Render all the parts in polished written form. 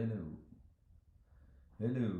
Hello. Hello.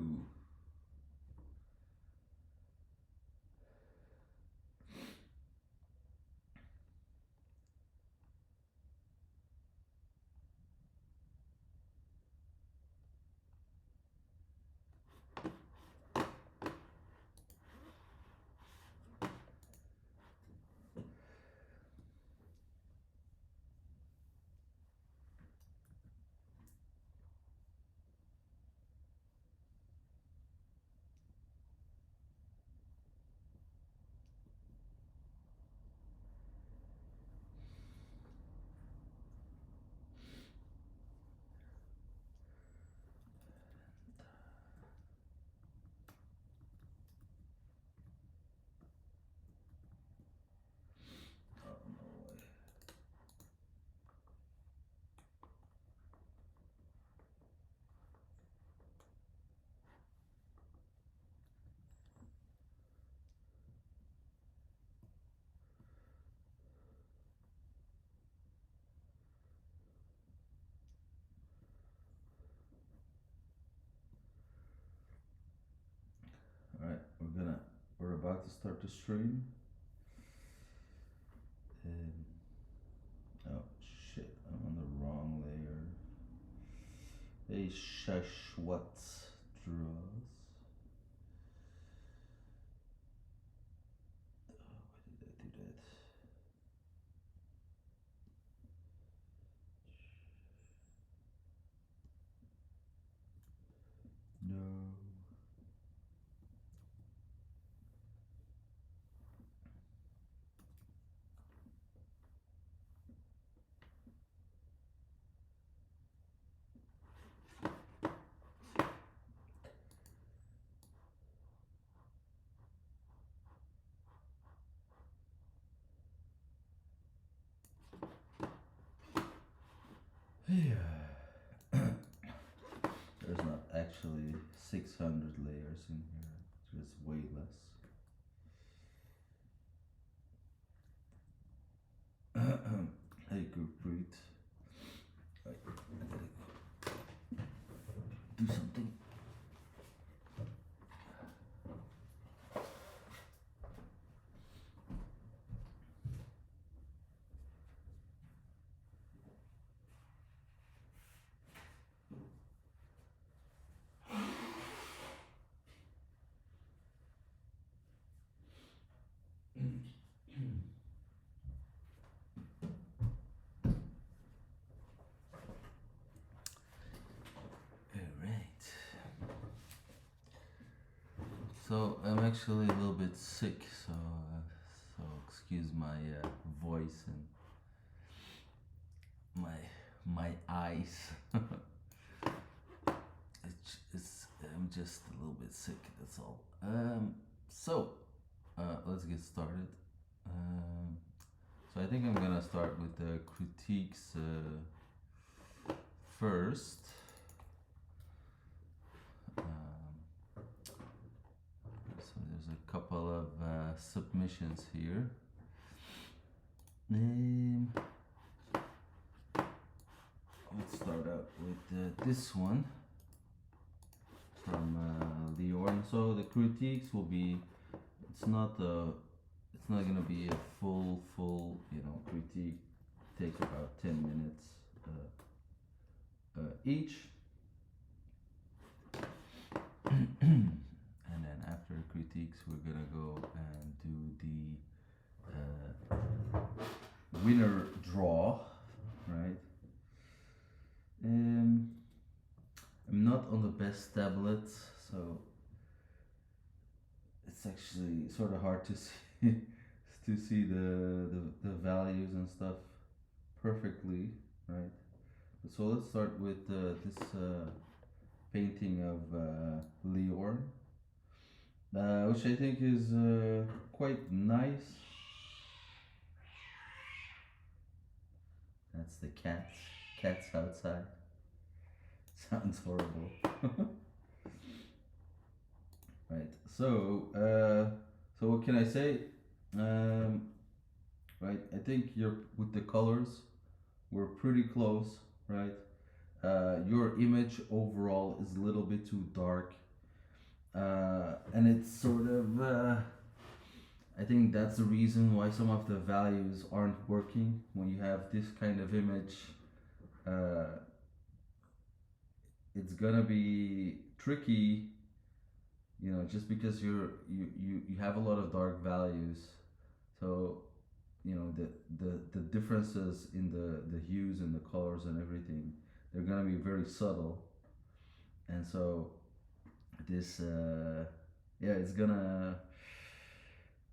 Oh, no way. Alright, we're about to start the stream. And, oh shit, I'm on the wrong layer. Hey, Shashwat draws. Oh, why did I do that? No. Yeah. There's not actually 600 layers in here. There's way less. Hey, Gurpreet. Right, I gotta do something. Alright. So I'm actually a little bit sick, so excuse my voice and my eyes. I'm just a little bit sick. That's all. So let's get started. Um, so I think I'm gonna start with the critiques first. So there's a couple of submissions here. Let's start out with this one from Leorn. So the critiques will be. It's not gonna be a full critique. Take about 10 minutes each. And then after critiques, we're gonna go and do the winner draw, right? I'm not on the best tablet, so it's actually sort of hard to see to see the values and stuff perfectly, right? So let's start with this painting of Leor, which I think is quite nice. That's the cats. Cats outside. Sounds horrible. Right. So what can I say? Um, right. I think you're with the colors. We're pretty close, right? your image overall is a little bit too dark, and it's sort of I think that's the reason why some of the values aren't working when you have this kind of image. uh, it's gonna be tricky, just because you have a lot of dark values. So the differences in the hues and the colors and everything, they're gonna be very subtle. And so this yeah,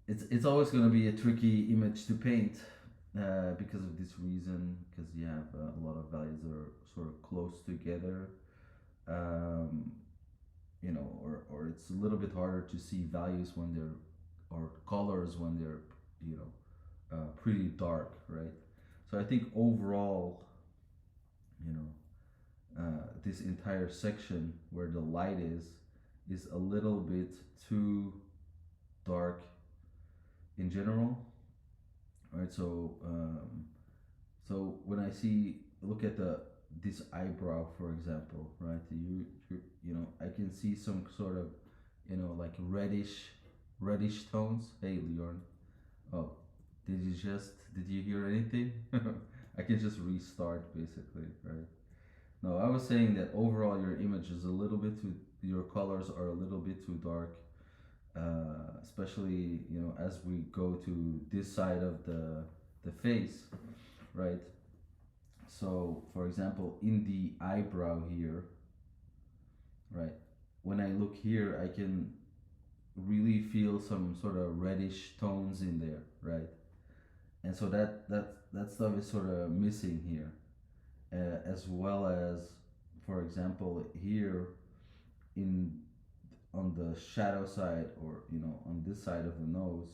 it's always gonna be a tricky image to paint, because of this reason, because you have a lot of values that are sort of close together. um, or it's a little bit harder to see values when they're, or colors when they're, pretty dark, right? So I think overall, you know, this entire section where the light is a little bit too dark in general, right? So when I look at this eyebrow, for example, right? I can see some sort of, like reddish tones. Hey, Leon. Oh, did you hear anything? I can just restart basically, right? No, I was saying that overall your image is a little bit too, your colors are a little bit too dark, especially as we go to this side of the face, right? So, for example, in the eyebrow here, right? When I look here, I can really feel some sort of reddish tones in there, right? And so that stuff is sort of missing here, as well as, for example, here in on the shadow side, or on this side of the nose.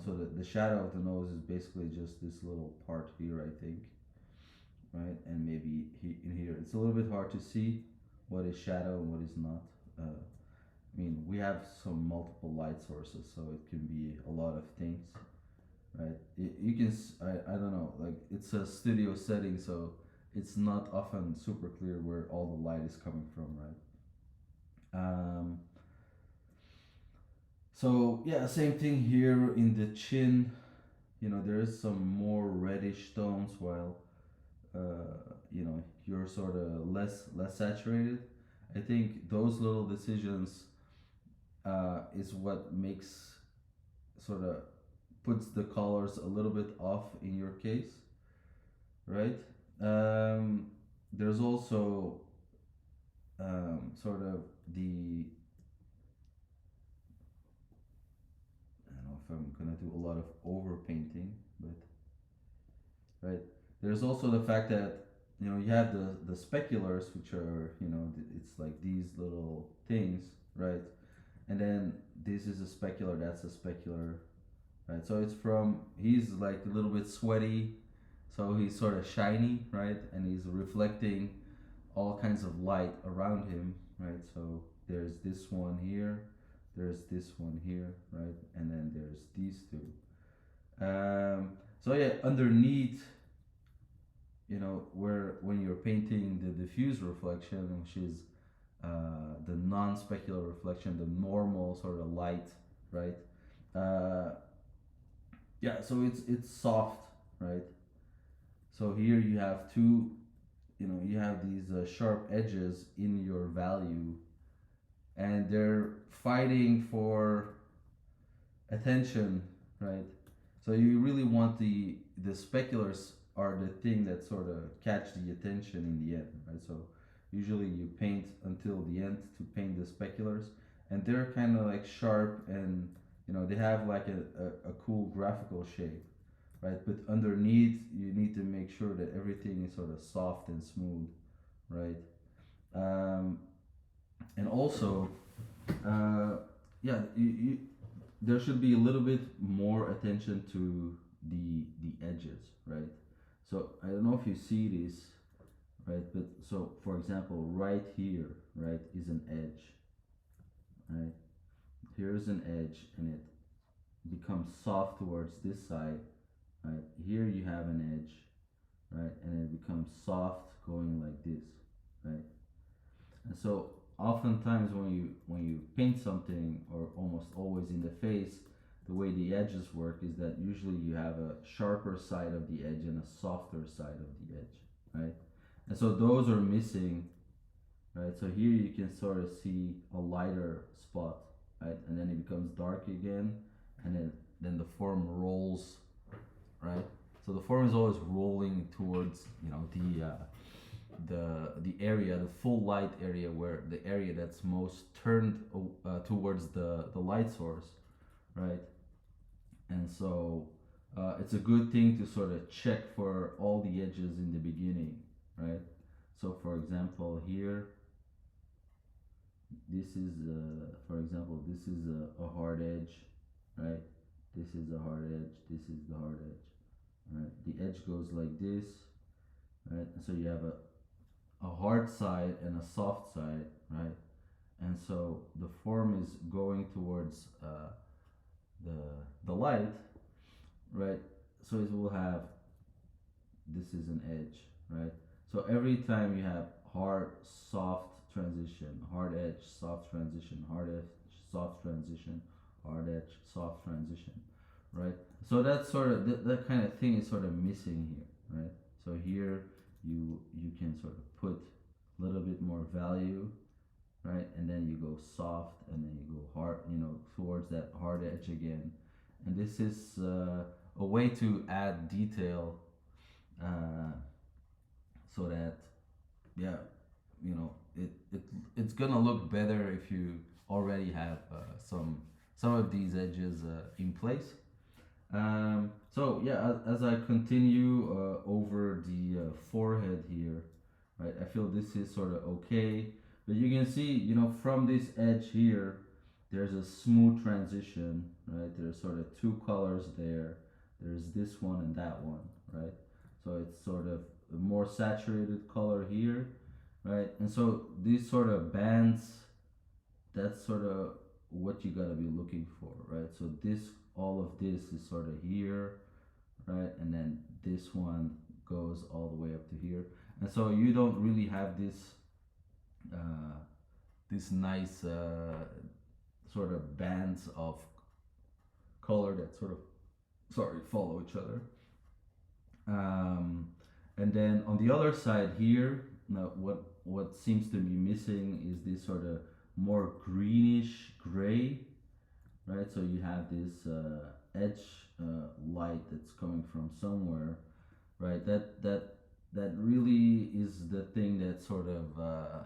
So the shadow of the nose is basically just this little part here, I think, right? And maybe in here, it's a little bit hard to see what is shadow and what is not. I mean, we have some multiple light sources, so it can be a lot of things, right? You can, I don't know, like it's a studio setting, so it's not often super clear where all the light is coming from, right? So yeah, same thing here in the chin. There is some more reddish tones, while you're sort of less saturated. I think those little decisions is what makes, sort of puts the colors a little bit off in your case, right? There's also, sort of the, I don't know if I'm gonna do a lot of over painting, but right. There's also the fact that you have the speculars, which are, it's like these little things, right? And then this is a specular, that's a specular, right? So he's like a little bit sweaty, so he's sort of shiny, right? And he's reflecting all kinds of light around him, right? So there's this one here, there's this one here, right? And then there's these two. So yeah, underneath, where when you're painting the diffuse reflection, which is the non-specular reflection, the normal sort of light, right? Uh, yeah, so it's soft, right? So here you have two, you have these sharp edges in your value, and they're fighting for attention, right? So you really want the speculars are the thing that sort of catch the attention in the end, right? So usually you paint until the end to paint the speculars, and they're kind of like sharp, and they have like a cool graphical shape, right? But underneath, you need to make sure that everything is sort of soft and smooth, right? Um, and also, uh, yeah, there should be a little bit more attention to the edges, right? So I don't know if you see this, right? But so for example, right here, right, is an edge, right? Here's an edge, and it becomes soft towards this side, right? Here you have an edge, right, and it becomes soft going like this. right? And so oftentimes when you paint something, or almost always in the face, the way the edges work is that usually you have a sharper side of the edge and a softer side of the edge, right? And so those are missing, right? So here you can sort of see a lighter spot, right? And then it becomes dark again, and then the form rolls, right? So the form is always rolling towards, you know, the area, the full light area, where the area that's most turned towards the light source, right? And so it's a good thing to sort of check for all the edges in the beginning, right? So for example, here, this is for example, this is a hard edge, right? This is a hard edge, this is the hard edge, right? The edge goes like this, right? And so you have a hard side and a soft side, right? And so the form is going towards the the light, right? So it will have, this is an edge, right? So every time you have hard, soft transition, hard edge, soft transition, hard edge, soft transition, hard edge, soft transition, right? So that sort of that kind of thing is sort of missing here, right? So here you can sort of put a little bit more value, right? And then you go soft, and then you go hard, you know, towards that hard edge again. And this is a way to add detail, uh, so that, yeah, you know, it's gonna look better if you already have some of these edges in place. So yeah, as I continue over the forehead here, right, I feel this is sort of okay, but you can see, you know, from this edge here, there's a smooth transition, right? There's sort of two colors there. There's this one and that one, right? So it's sort of a more saturated color here, right? And so these sort of bands, that's sort of what you gotta be looking for, right? So this, all of this is sort of here, right? And then this one goes all the way up to here. And so you don't really have uh, this nice sort of bands of color that sort of, sorry, follow each other. Um, and then on the other side here, now what seems to be missing is this sort of more greenish gray, right? So you have this edge light that's coming from somewhere, right? That really is the thing that sort of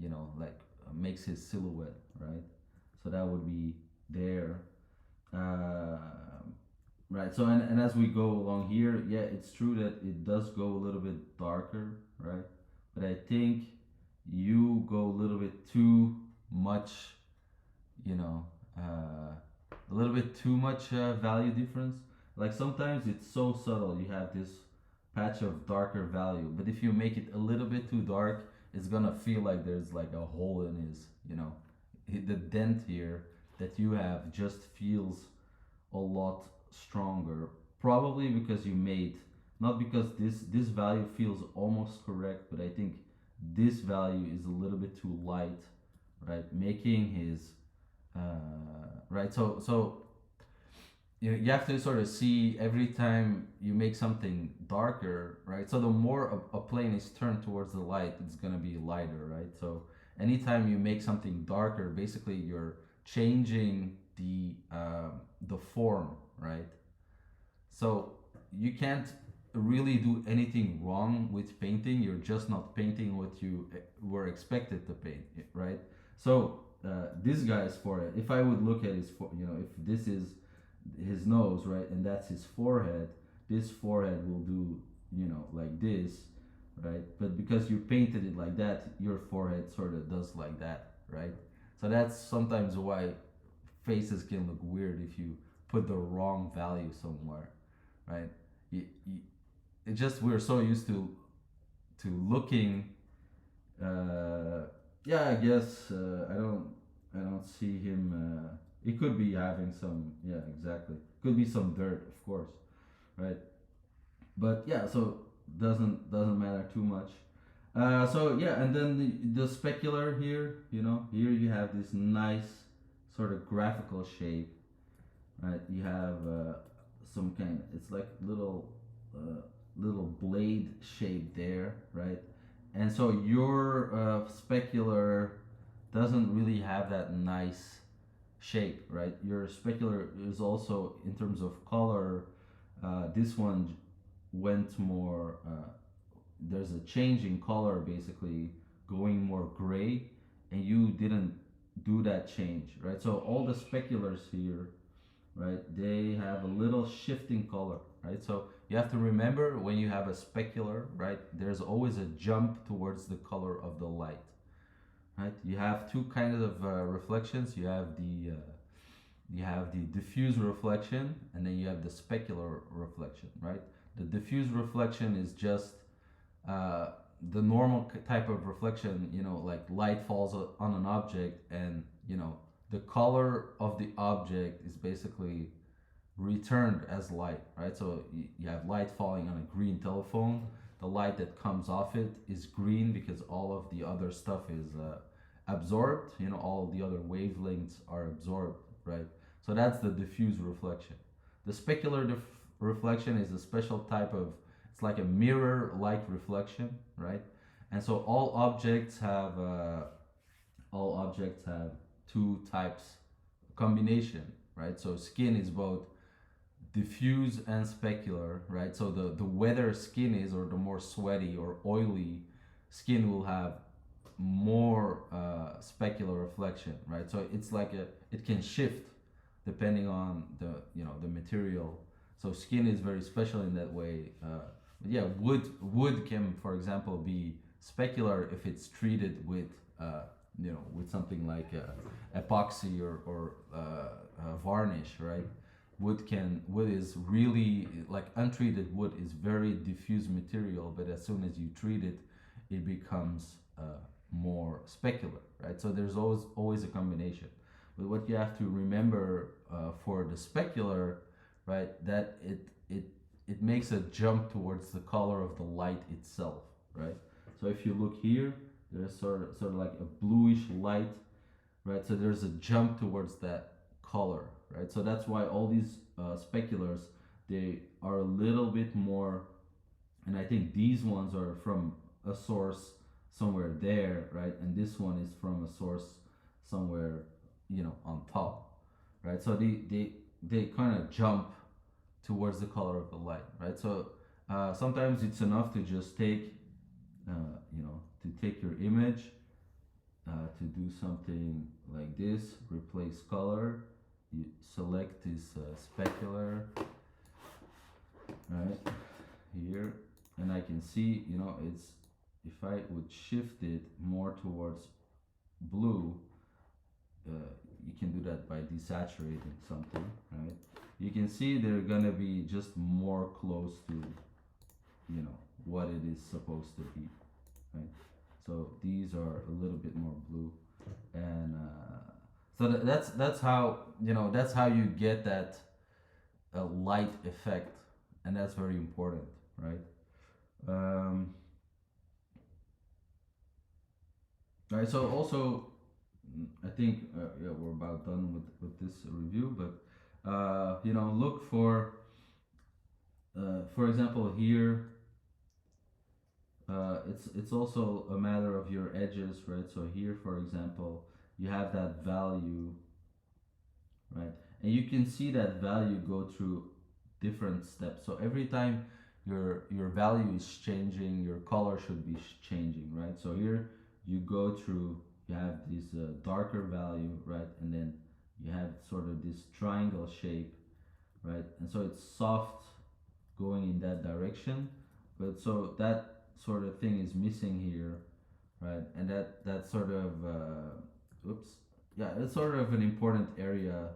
you know, like makes his silhouette, right? So that would be there. Uh, right. So and as we go along here, yeah, it's true that it does go a little bit darker, right? But I think you go a little bit too much, you know, a little bit too much value difference. Like sometimes it's so subtle, you have this patch of darker value, but if you make it a little bit too dark, it's gonna feel like there's like a hole in his, you know, the dent here that you have just feels a lot stronger. Probably because you made, not because this value feels almost correct, but I think this value is a little bit too light, right? Making his right. So you have to sort of see every time you make something darker, right? So the more a plane is turned towards the light, it's gonna be lighter, right? So anytime you make something darker, basically you're changing the form, right? So you can't really do anything wrong with painting. You're just not painting what you were expected to paint, right? So this guy's forehead. If I would look at his, you know, if this is his nose, right, and that's his forehead, this forehead will do, you know, like this, right? But because you painted it like that, your forehead sort of does like that, right? So that's sometimes why faces can look weird if you put the wrong value somewhere, right? You, it just, we're so used to looking. Yeah, I guess I don't see him. He could be having some. Yeah, exactly. Could be some dirt, of course, right? But yeah, so doesn't matter too much. So yeah, and then the specular here, here you have this nice sort of graphical shape, right? You have some kind. It's like uh, little blade shape there, right? And so your specular doesn't really have that nice shape, right? Your specular is also in terms of color. This one went more. There's a change in color, basically going more gray, and you didn't do that change, right? So all the speculars here, right, they have a little shifting color, right? So you have to remember when you have a specular, right, there's always a jump towards the color of the light, right? You have two kinds of reflections. You have the diffuse reflection, and then you have the specular reflection, right? The diffuse reflection is just uh, the normal type of reflection, like light falls on an object, and the color of the object is basically returned as light, right? So you have light falling on a green telephone. The light that comes off it is green because all of the other stuff is absorbed. All the other wavelengths are absorbed, right? So that's the diffuse reflection. The specular reflection is a special type of, it's like a mirror like reflection, right? And so all objects have two types combination, right? So skin is both diffuse and specular, right? So the wetter skin is, or the more sweaty or oily skin will have more specular reflection, right? So it's like it can shift depending on the material. So skin is very special in that way. But yeah, wood can, for example, be specular if it's treated with something like epoxy or varnish, right? Wood is really, like, untreated wood is very diffuse material, but as soon as you treat it, it becomes more specular, right? So there's always a combination. But what you have to remember for the specular, right, that it makes a jump towards the color of the light itself, right? So if you look here, there's sort of like a bluish light, right? So there's a jump towards that color, right? So that's why all these speculars, they are a little bit more, and I think these ones are from a source somewhere there, right? And this one is from a source somewhere, on top, right? So they kind of jump towards the color of the light, right? So sometimes it's enough to just take your image, to do something like this, replace color. You select this specular, right here, and I can see, it's, if I would shift it more towards blue, uh, you can do that by desaturating something, right? You can see they're gonna be just more close to, what it is supposed to be, right? So these are a little bit more blue, and so that's how you get that light effect, and that's very important, right? Um, right. So also, I think yeah, we're about done with this review, but look for example here. It's also a matter of your edges, right? So here, for example, you have that value, right? And you can see that value go through different steps. So every time your value is changing, your color should be changing, right? So here you go through, you have this darker value, right? And then you have sort of this triangle shape, right? And so it's soft going in that direction, but so that sort of thing is missing here, right? And that sort of oops, yeah, it's sort of an important area.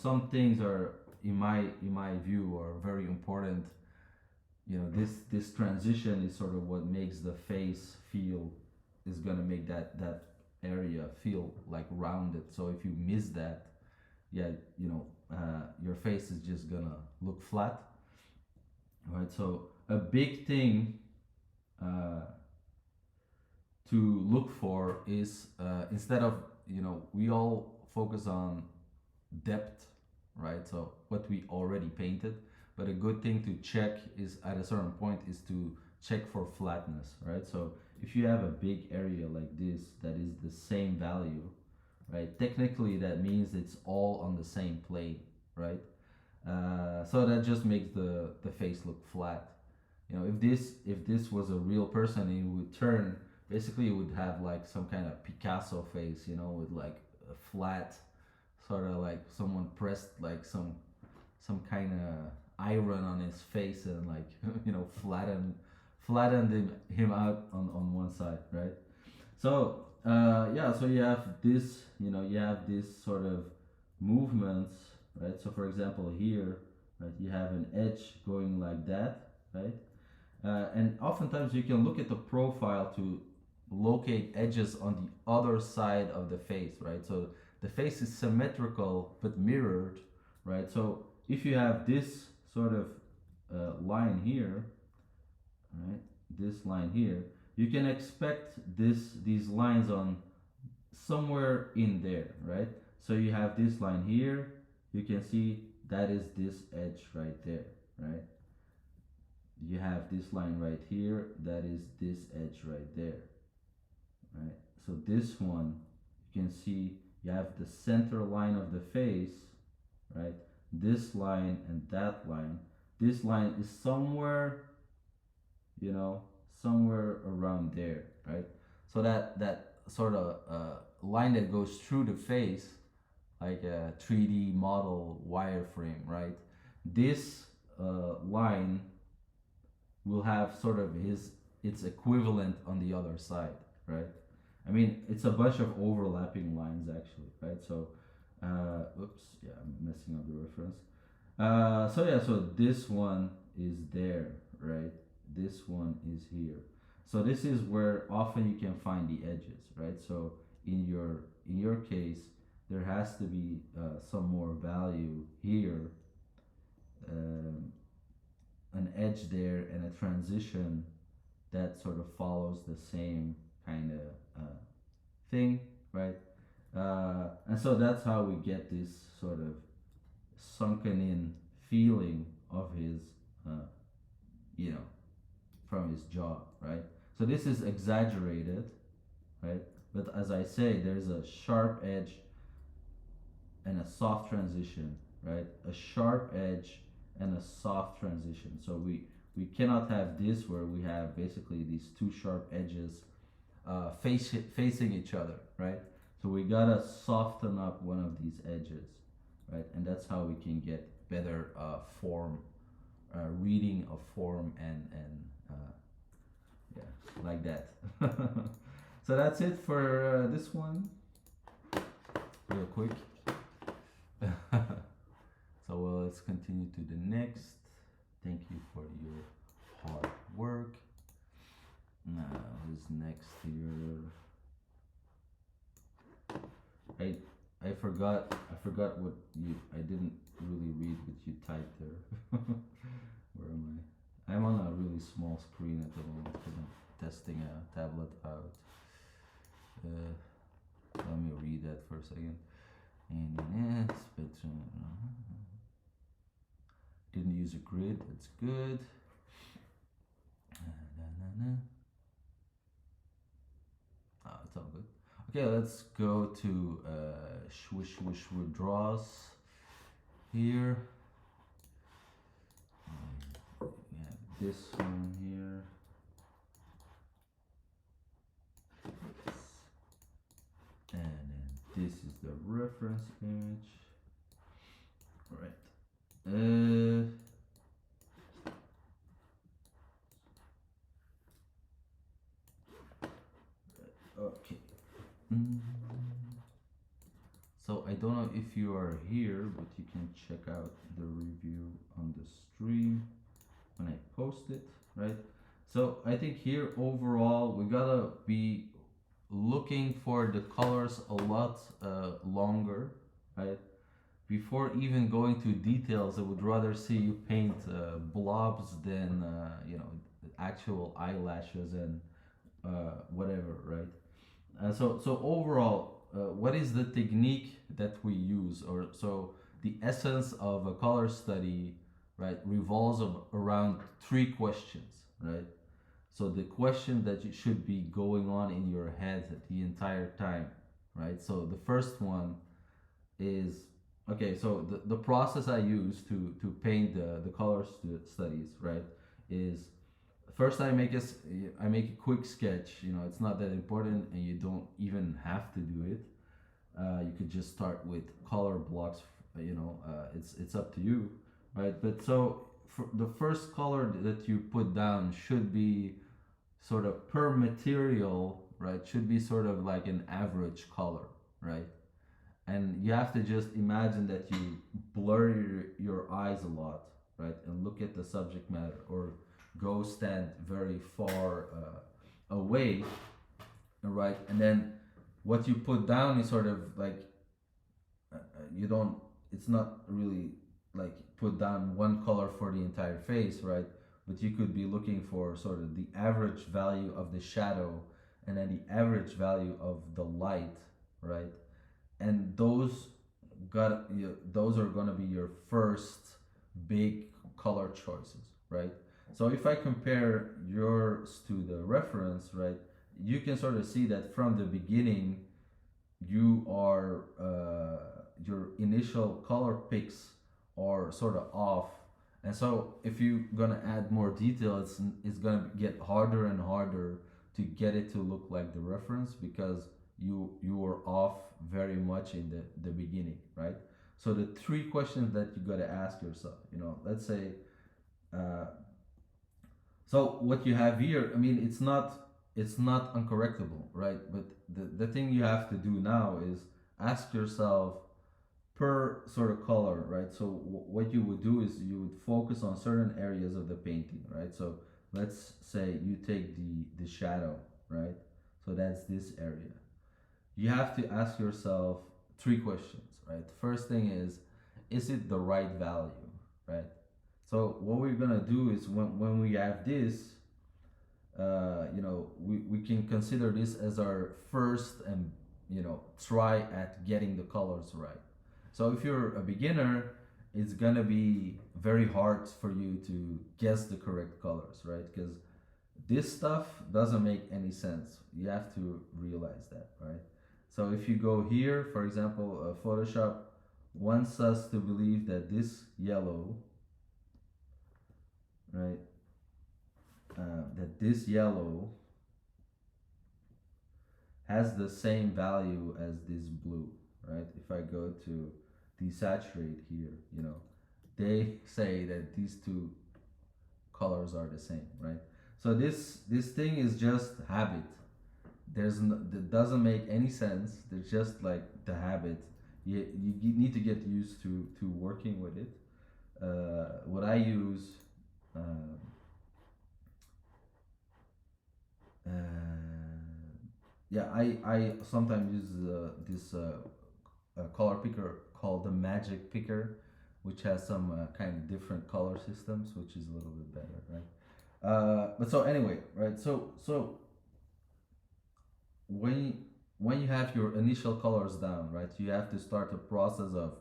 Some things are, in my view, are very important. This transition is sort of what makes the face feel, is gonna make that area feel like rounded. So if you miss that, yeah, your face is just gonna look flat, right? So a big thing, uh, to look for is instead of, we all focus on depth, right? So what we already painted, but a good thing to check is at a certain point is to check for flatness, right? So if you have a big area like this that is the same value, right? Technically, that means it's all on the same plane, right? So that just makes the face look flat. If this was a real person, it would turn, basically it would have like some kind of Picasso face, with like a flat, sort of like someone pressed like some kind of iron on his face and like flattened him out on one side, right? So yeah, so you have this sort of movements, right? So for example here, right, you have an edge going like that, right? And oftentimes you can look at the profile to locate edges on the other side of the face, right? So the face is symmetrical but mirrored, right? So if you have this sort of line here, right, this line here, you can expect these lines on somewhere in there, right? So you have this line here, you can see that is this edge right there, right? You have this line right here, that is this edge right there, right? So this one, you can see you have the center line of the face, right? This line and that line. This line is somewhere, you know, somewhere around there, right? So that sort of line that goes through the face, like a 3D model wireframe, right? This line will have sort of its equivalent on the other side, right? I mean, it's a bunch of overlapping lines actually, right? So, oops, yeah, I'm messing up the reference. So yeah, so this one is there, right? This one is here. So this is where often you can find the edges, right? So in your case, there has to be some more value here, um, an edge there, and a transition that sort of follows the same kind of thing, right? And so that's how we get this sort of sunken in feeling of his, uh, you know, from his jaw, right? So this is exaggerated, right? But as I say, there's a sharp edge and a soft transition, right? A sharp edge and a soft transition. So we cannot have this where we have basically these two sharp edges facing each other, right? So we gotta soften up one of these edges, right? And that's how we can get better form, reading of form and yeah, like that. So that's it for this one, real quick. So let's continue to the next. Thank you for your hard work. Now, who's next here? I forgot what you. I didn't really read what you typed there. Where am I? I'm on a really small screen at the moment because I'm testing a tablet out. Let me read that for a second. And didn't use a grid. That's good. It's all good. Okay, let's go to Swish Swish Withdraws here. We have this one here. And then this is the reference image. Alright. Okay. So I don't know if you are here, but you can check out the review on the stream when I post it, right? So I think here overall we gotta be looking for the colors a lot longer, right? Before even going to details, I would rather see you paint blobs than actual eyelashes and whatever, right? So overall, what is the technique that we use, or so the essence of a color study, right, revolves around three questions, right? So the question that you should be going on in your head the entire time, right? So the first one is, okay, so the process I use to paint the color studies, right, is first I make a quick sketch. You know, it's not that important, and you don't even have to do it. You could just start with color blocks. It's up to you, right? But so for the first color that you put down should be sort of per material, right? Should be sort of like an average color, right? And you have to just imagine that you blur your eyes a lot, right, and look at the subject matter, or go stand very far away, right, and then what you put down is sort of like, you don't it's not really like put down one color for the entire face, right, but you could be looking for sort of the average value of the shadow, and then the average value of the light, right, and those are gonna be your first big color choices, right? So if I compare yours to the reference, right, you can sort of see that from the beginning, you are your initial color picks are sort of off, and so if you're gonna add more detail, it's gonna get harder and harder to get it to look like the reference, because you were off very much in the beginning, right? So the three questions that you got to ask yourself, let's say, uh, so what you have here, I mean, it's not uncorrectable, right? But the thing you have to do now is ask yourself per sort of color, right? So what you would do is you would focus on certain areas of the painting, right? So let's say you take the shadow, right? So that's this area. You have to ask yourself three questions, right? The first thing is it the right value, right? So what we're gonna do is when we have this, we can consider this as our first and try at getting the colors right. So if you're a beginner, it's gonna be very hard for you to guess the correct colors, right? Because this stuff doesn't make any sense. You have to realize that, right? So if you go here, for example, Photoshop wants us to believe that this yellow, right, that this yellow has the same value as this blue, right? If I go to desaturate here, they say that these two colors are the same, right? So this thing is just habit. That doesn't make any sense. There's just like the habit. You need to get used to working with it. What I use, uh, uh, yeah, I sometimes use this color picker called the Magic Picker, which has some kind of different color systems, which is a little bit better, right? But so anyway, right? So when you have your initial colors down, right, you have to start a process of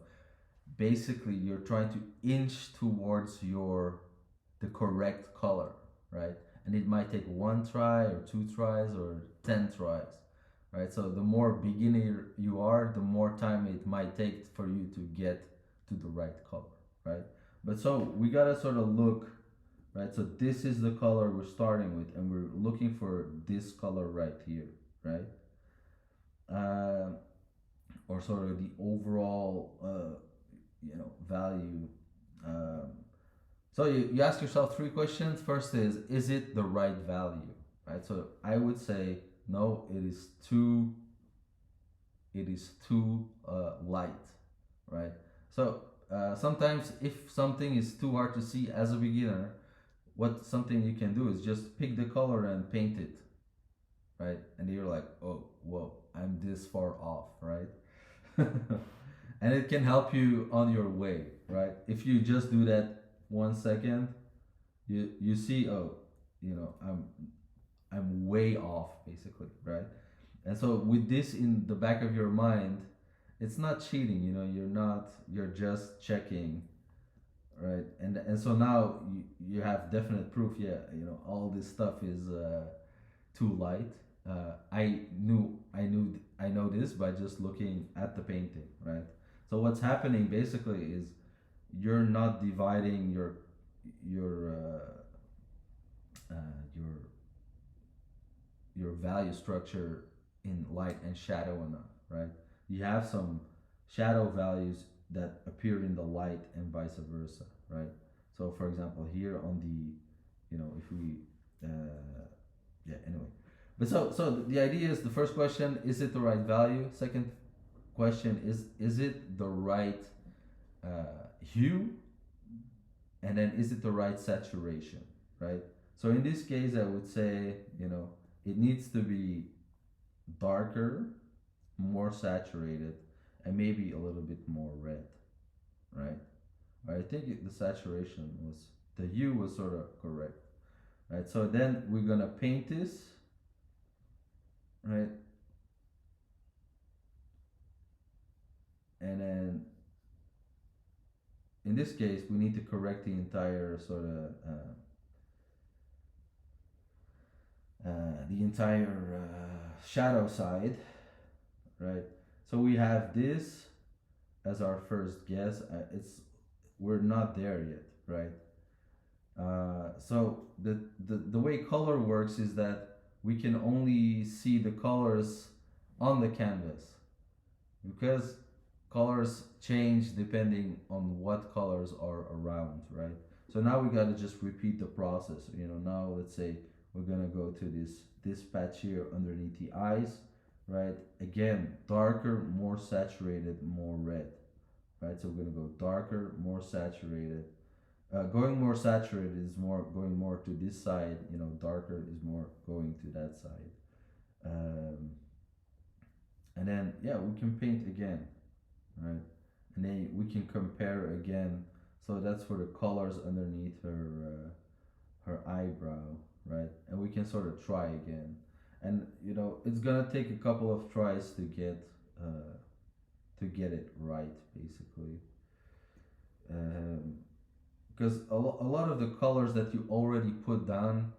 basically you're trying to inch towards the correct color, right? And it might take one try or two tries or 10 tries, right? So the more beginner you are, the more time it might take for you to get to the right color, right? But so we gotta sort of look, right? So this is the color we're starting with, and we're looking for this color right here, right? Uh, or sort of the overall, value. Um, so you ask yourself three questions. First is it the right value, right? So I would say no, it is too light, right? So sometimes if something is too hard to see as a beginner, what something you can do is just pick the color and paint it, right? And you're like, oh, whoa, I'm this far off, right? And it can help you on your way, right? If you just do that 1 second, you see, oh, you know, I'm way off basically, right? And so with this in the back of your mind, it's not cheating, you know, you're just checking, right? And so now you have definite proof, yeah, you know, all this stuff is too light. I know this by just looking at the painting, right? So what's happening basically is you're not dividing your your value structure in light and shadow enough, right? You have some shadow values that appear in the light and vice versa, right? So, for example, here on the, you know, if we, yeah, anyway. But so the idea is the first question, is it the right value? Second question is it the right hue? And then is it the right saturation, right? So in this case, I would say, you know, it needs to be darker, more saturated, and maybe a little bit more red, right? I think the saturation was, the hue was sort of correct, right? So then we're gonna paint this, right? And then in this case, we need to correct the entire sort of the entire shadow side, right? So we have this as our first guess. It's we're not there yet, right? So the way color works is that we can only see the colors on the canvas because colors change depending on what colors are around, right? So now we gotta just repeat the process. You know, now let's say we're gonna go to this patch here underneath the eyes, right? Again, darker, more saturated, more red, right? So we're gonna go darker, more saturated. Going more saturated is more going more to this side. You know, darker is more going to that side. Um, and then yeah, we can paint again, right? And then we can compare again. So that's for the colors underneath her eyebrow, right? And we can sort of try again. And you know, it's gonna take a couple of tries to get it right, basically. Um, because a lot of the colors that you already put down,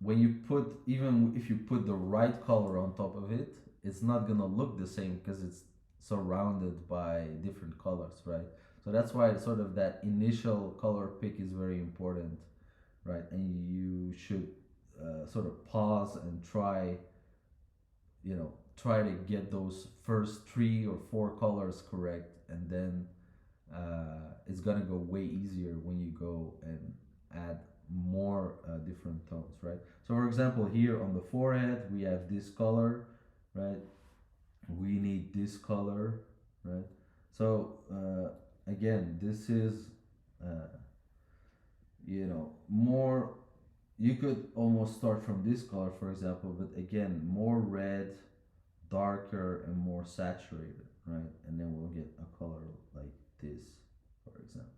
when you put, even if you put the right color on top of it, it's not gonna look the same because it's surrounded by different colors, right? So that's why sort of that initial color pick is very important, right? And you should sort of pause and try, you know, try to get those first three or four colors correct, and then it's gonna go way easier when you go and add more different tones, right? So, for example, here on the forehead, we have this color, right? We need this color, right? So, again, this is, uh, you know, more. You could almost start from this color, for example, but again, more red, darker, and more saturated, right? And then we'll get a color like this, for example,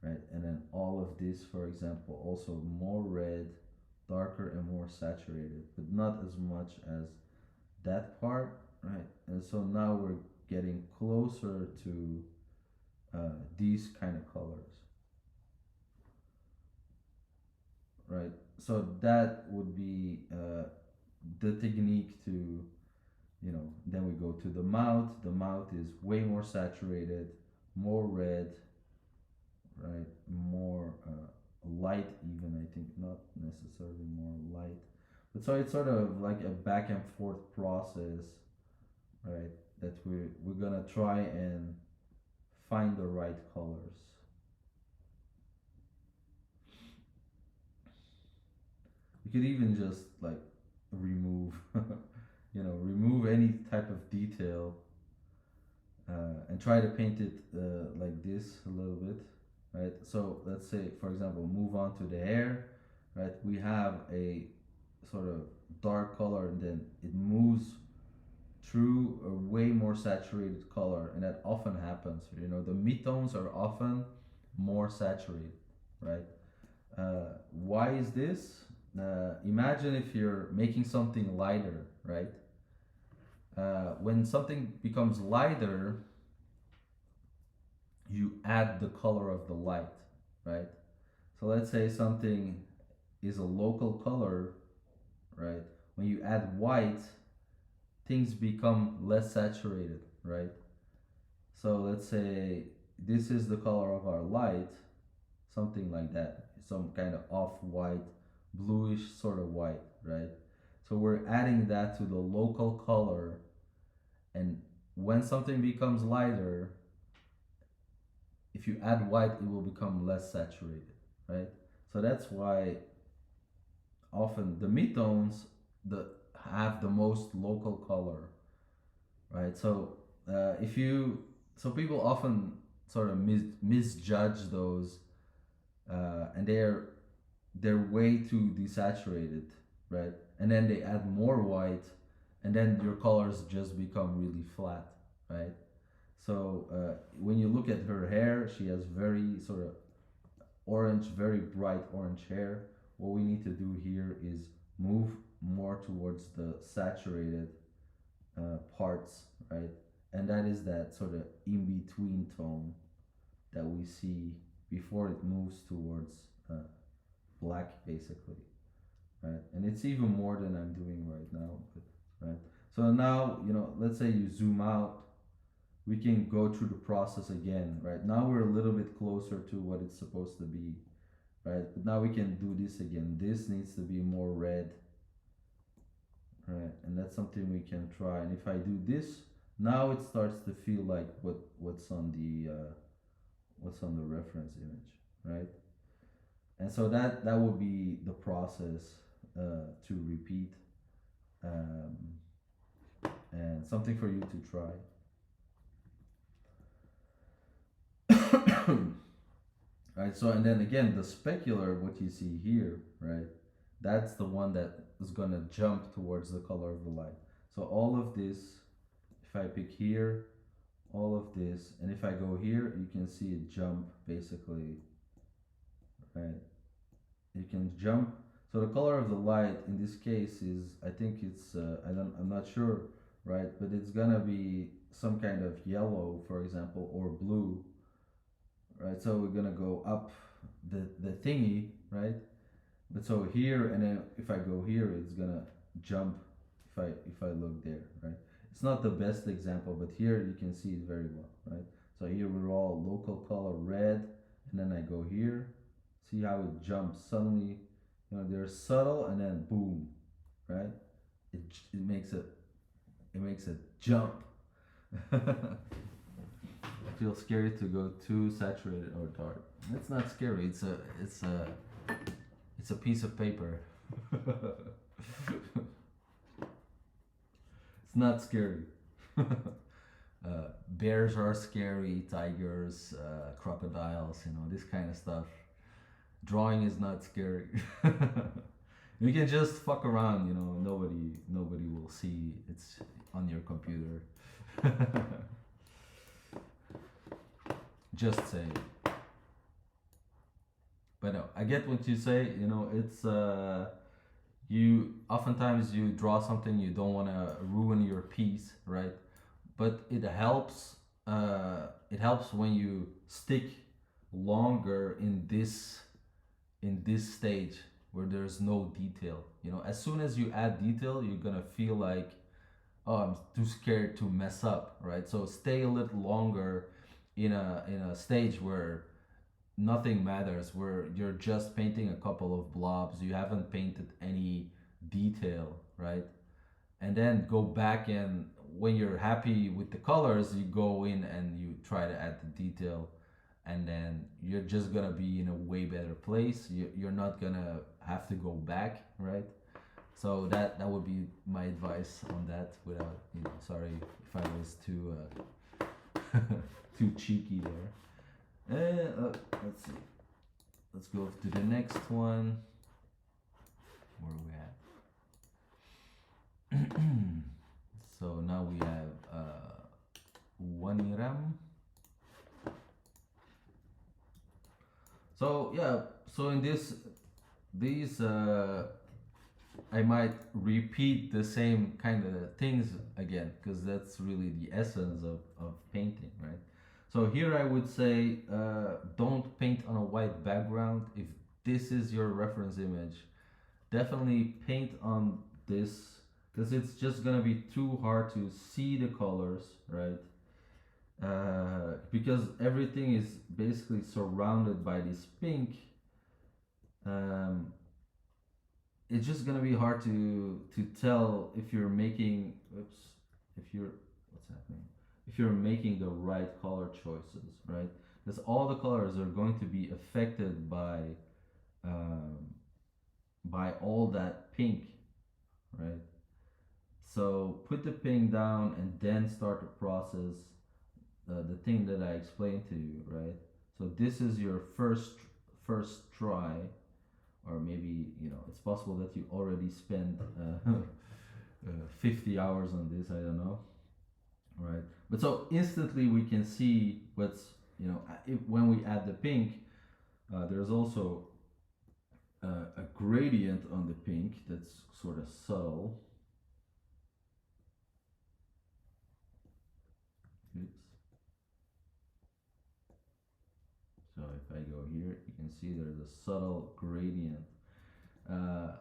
right? And then all of this, for example, also more red, darker, and more saturated, but not as much as that part, right? And so now we're getting closer to these kind of colors, right? So that would be the technique to, you know, then we go to the mouth. The mouth is way more saturated, more red, right? More light, even, I think, not necessarily more light. But so it's sort of like a back and forth process, right? That we're gonna try and find the right colors. You could even just like remove, you know, remove any type of detail and try to paint it like this a little bit, right? So let's say, for example, move on to the hair, right? We have a sort of dark color and then it moves through a way more saturated color, and that often happens. You know, the midtones are often more saturated, right? Why is this? imagine if you're making something lighter, right? When something becomes lighter, you add the color of the light, right? So let's say something is a local color, right? When you add white, things become less saturated, right? So let's say this is the color of our light, something like that, some kind of off white, bluish sort of white, right? So we're adding that to the local color, and when something becomes lighter, if you add white, it will become less saturated, right? So that's why often the midtones the have the most local color, right? So if you so people often sort of misjudge those, and they're way too desaturated, right? And then they add more white, and then your colors just become really flat, right? So when you look at her hair, she has very sort of orange, very bright orange hair. What we need to do here is move more towards the saturated parts, right? And that is that sort of in between tone that we see before it moves towards black, basically, right? And it's even more than I'm doing right now, but, right? So now, let's say you zoom out, we can go through the process again, right? Now we're a little bit closer to what it's supposed to be, right? But now we can do this again. This needs to be more red, right? And that's something we can try. And if I do this, now it starts to feel like what's on the reference image, right? And so that would be the process to repeat, um, and something for you to try. Right, so and then again, the specular, what you see here, right, that's the one that is going to jump towards the color of the light. So all of this, if I pick here, all of this, and if I go here, you can see it jump, basically, right? You can jump. So the color of the light in this case is, I think it's I'm not sure, right, but it's gonna be some kind of yellow, for example, or blue, right? So we're gonna go up the thingy, right? But so here, and then if I go here, it's gonna jump. If I look there, right? It's not the best example, but here you can see it very well, right? So here we're all local color red, and then I go here. See how it jumps suddenly? They're subtle, and then boom, right? It makes a jump. I feel scary to go too saturated or dark. It's not scary. It's a piece of paper. It's not scary. Bears are scary, tigers, crocodiles, this kind of stuff. Drawing is not scary. You can just fuck around, nobody will see it's on your computer. Just say. But no, I get what you say. It's you oftentimes you draw something, you don't want to ruin your piece, right? But it helps. It helps when you stick longer in this stage where there's no detail. As soon as you add detail, you're gonna feel like, oh, I'm too scared to mess up, right? So stay a little longer in a stage where nothing matters, where you're just painting a couple of blobs, you haven't painted any detail, right? And then go back, and when you're happy with the colors, you go in and you try to add the detail, and then you're just gonna be in a way better place. You're not gonna have to go back, right? So that would be my advice on that. Without, sorry if I was too cheeky there. Let's see. Let's go to the next one. Where are we at? So now we have Waniram. So yeah, so in these I might repeat the same kind of things again because that's really the essence of painting, right? So here I would say don't paint on a white background. If this is your reference image, definitely paint on this because it's just gonna be too hard to see the colors, right? Because everything is basically surrounded by this pink. Um, it's just gonna be hard to tell if you're making oops if you're what's happening if you're making the right color choices, right? Because all the colors are going to be affected um, by all that pink, right? So put the pink down and then start the process, the thing that I explained to you, right? So this is your first try, or maybe it's possible that you already spent 50 hours on this. I don't know, right? But so instantly we can see what's when we add the pink, there's also a gradient on the pink that's sort of subtle. Oops. So if I go here, you can see there's a subtle gradient.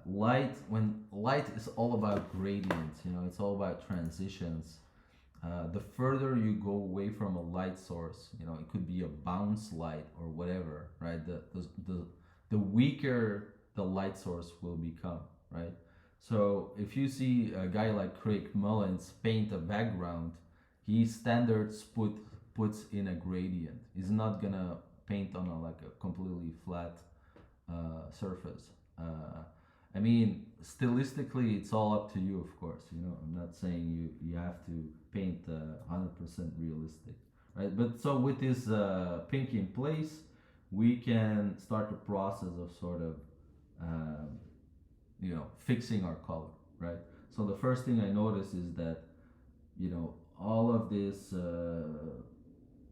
Light, when light is all about gradients, it's all about transitions. The further you go away from a light source, it could be a bounce light or whatever, right? The weaker the light source will become, right? So if you see a guy like Craig Mullins paint a background, he standards puts in a gradient. He's not gonna paint on a completely flat surface. I mean, stylistically, it's all up to you, of course. I'm not saying you have to paint 100% realistic, right? But so with this pink in place, we can start the process of sort of, um, fixing our color, right? So the first thing I notice is that, all of this,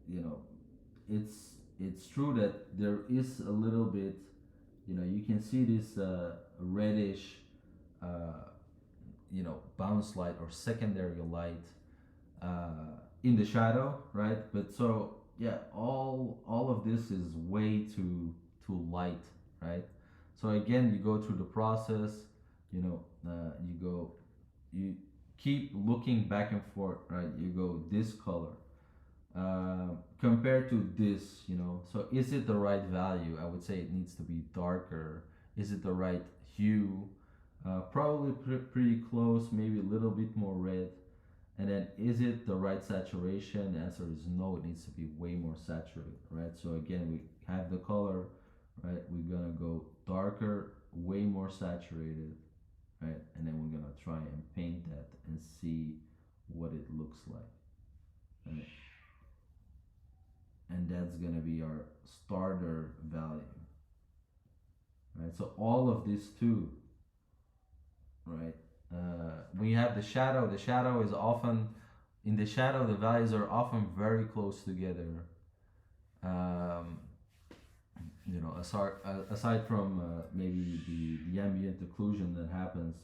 you know, it's true that there is a little bit, you can see this reddish, uh, bounce light or secondary light in the shadow, right? But so yeah, all of this is way too light, right? So again, you go through the process, you go, you keep looking back and forth, right? You go this color compared to this, so is it the right value? I would say it needs to be darker. Is it the right hue? Probably pretty close, maybe a little bit more red. And then is it the right saturation? The answer is no, it needs to be way more saturated, right? So again, we have the color, right? We're gonna go darker, way more saturated, right? And then we're gonna try and paint that and see what it looks like, right? And that's gonna be our starter value, right? So all of this too, right? When you have the shadow is often in the shadow. The values are often very close together. Um, aside from maybe the ambient occlusion that happens,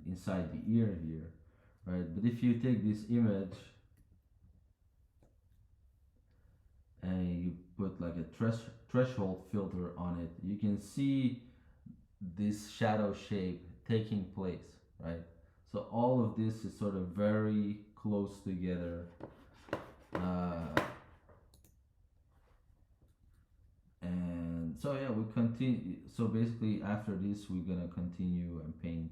inside the ear here, right? But if you take this image and you put like a threshold filter on it, you can see this shadow shape taking place, right? So all of this is sort of very close together. Uh, and so yeah, we continue. So basically, after this, we're gonna continue and paint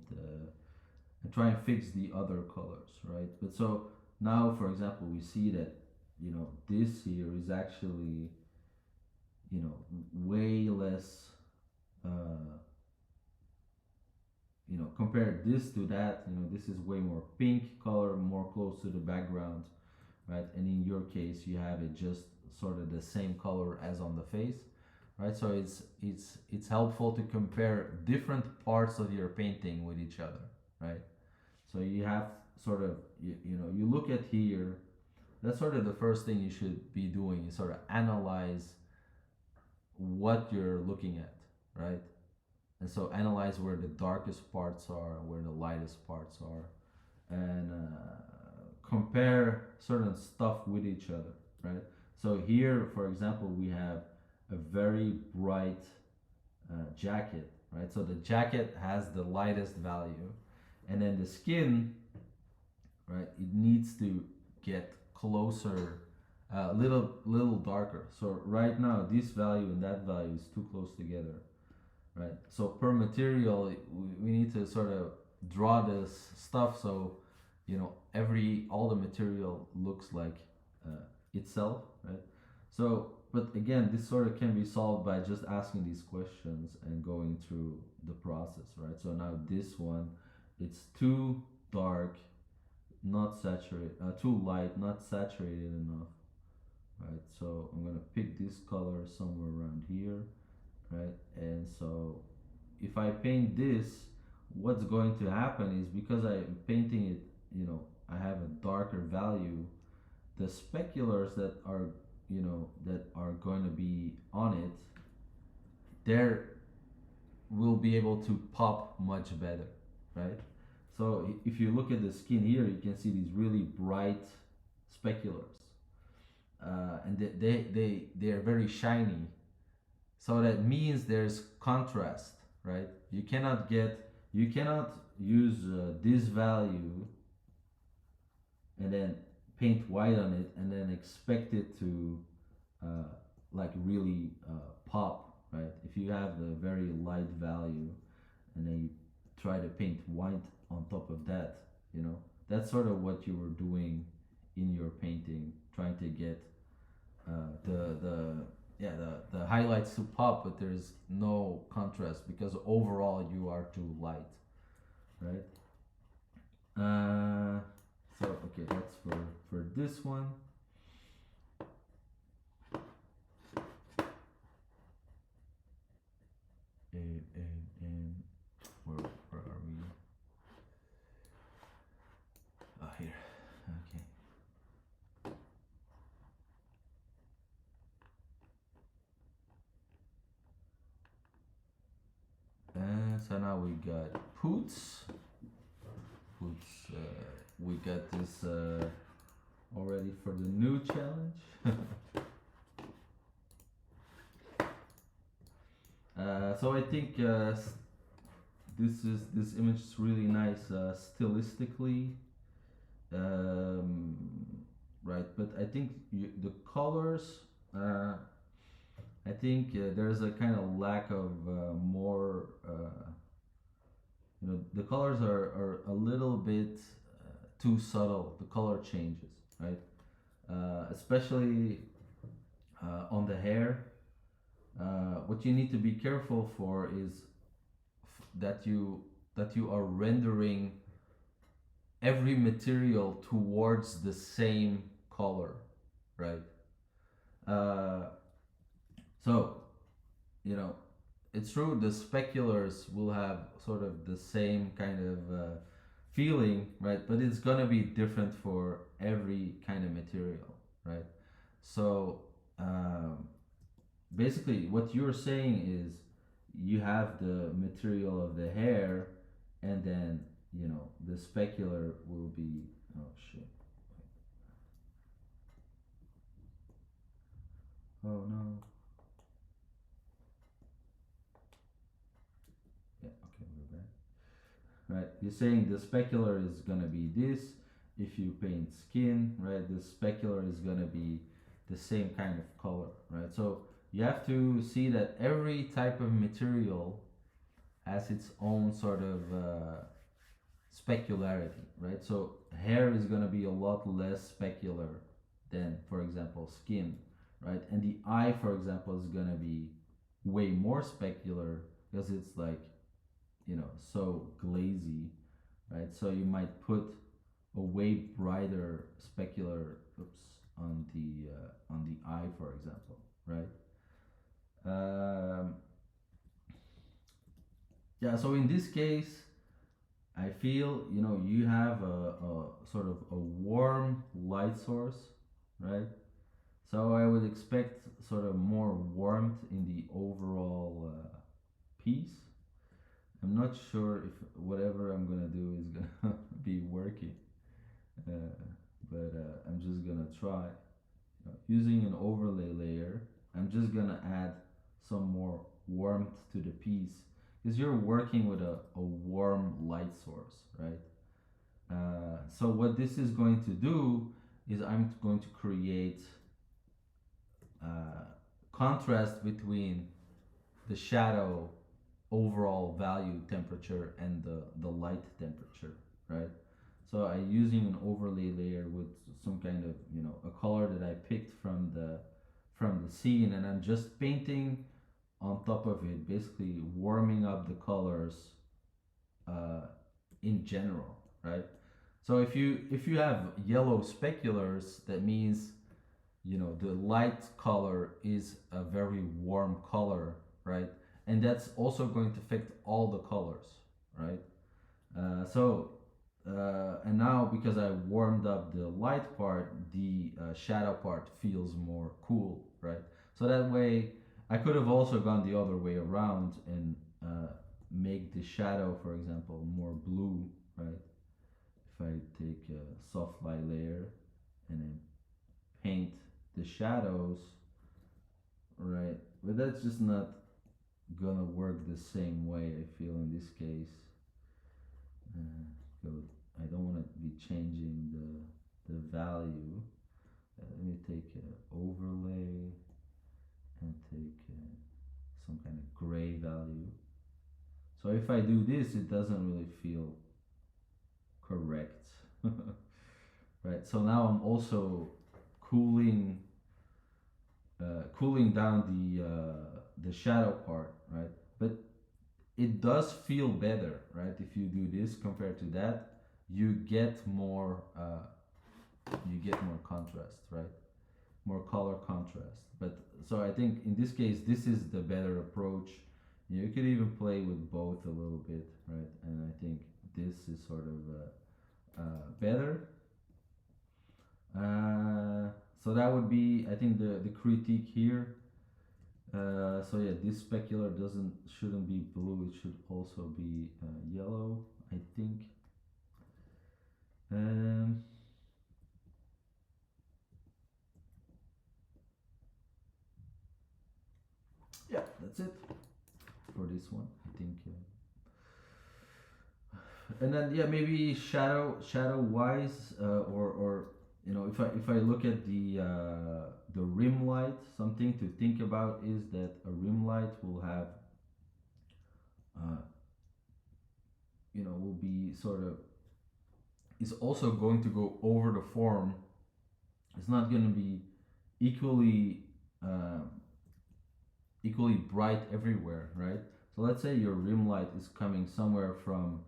and try and fix the other colors, right? But so now, for example, we see that this here is actually way less. Uh, compare this to that, this is way more pink color, more close to the background, right? And in your case, you have it just sort of the same color as on the face, right? So it's helpful to compare different parts of your painting with each other, right? So you have sort of you look at here. That's sort of the first thing you should be doing is sort of analyze what you're looking at, right? and so analyze where the darkest parts are, where the lightest parts are, and compare certain stuff with each other, right? So here, for example, we have a very bright jacket, right? So the jacket has the lightest value, and then the skin, right? It needs to get closer, little darker. So right now, this value and that value is too close together, right? So per material, we need to sort of draw this stuff so every all the material looks like itself, right? So, but again, this sort of can be solved by just asking these questions and going through the process, right? So now this one, it's too dark, not saturated, too light, not saturated enough, right? So I'm gonna pick this color somewhere around here, right? And so if I paint this, what's going to happen is because I'm painting it, I have a darker value. The speculars that are going to be on it, there will be able to pop much better, right? So if you look at the skin here, you can see these really bright speculars, and they are very shiny. So that means there's contrast, right? You cannot use this value and then paint white on it and then expect it to uh, like really pop, right? If you have the very light value and then you try to paint white on top of that, that's sort of what you were doing in your painting, trying to get the highlights to pop, but there's no contrast because overall you are too light, right? Uh, so okay, that's for this one. And where are we? Oh, here. Okay. So now we got Poots. Poots. We got this already for the new challenge. So I think this image is really nice stylistically, um, right? But I think the colors. I think there's a kind of lack of more. The colors are a little bit too subtle. The color changes, right? Especially on the hair. What you need to be careful for is that you are rendering every material towards the same color, right? Uh, so you know it's true the speculars will have sort of the same kind of feeling, right? But it's gonna be different for every kind of material, right? So um, basically what you're saying is you have the material of the hair, and then the specular will be, oh shit, oh no, yeah, okay, we're back, right? You're saying the specular is gonna be this. If you paint skin, right, the specular is gonna be the same kind of color, right? So you have to see that every type of material has its own sort of specularity, right? So hair is gonna be a lot less specular than, for example, skin, right? And the eye, for example, is gonna be way more specular because it's like so glazy, right? So you might put a way brighter specular, oops, on the eye, for example, right? Um, yeah. So in this case, I feel you have a sort of a warm light source, right? So I would expect sort of more warmth in the overall piece. I'm not sure if whatever I'm gonna do is gonna be working, uh, but I'm just gonna try. Using an overlay layer, I'm just gonna add some more warmth to the piece because you're working with a warm light source, right? So what this is going to do is I'm going to create uh, contrast between the shadow overall value temperature and the light temperature, right? So I using an overlay layer with some kind of a color that I picked from the scene, and I'm just painting on top of it, basically warming up the colors uh, in general, right? So if you have yellow speculars, that means the light color is a very warm color, right? And that's also going to affect all the colors, right? And now because I warmed up the light part, the shadow part feels more cool, right? So that way, I could have also gone the other way around and uh, make the shadow, for example, more blue, right? If I take a soft light layer and then paint the shadows, right? But that's just not gonna work the same way, I feel, in this case. Go. I don't want to be changing the value. Let me take an overlay and take some kind of gray value. So if I do this, it doesn't really feel correct. Right. So now I'm also cooling cooling down the shadow part, right? But it does feel better, right? If you do this compared to that, you get more contrast, right? More color contrast. But so I think in this case, this is the better approach. You could even play with both a little bit, right? And I think this is sort of better. So that would be, I think, the critique here. So yeah, this specular doesn't shouldn't be blue. It should also be yellow, I think. Um, yeah, that's it for this one. I think. And then yeah, maybe shadow wise, or if I look at the rim light, something to think about is that a rim light will have uh, will be sort of is also going to go over the form. It's not going to be equally um, equally bright everywhere, right? So let's say your rim light is coming somewhere from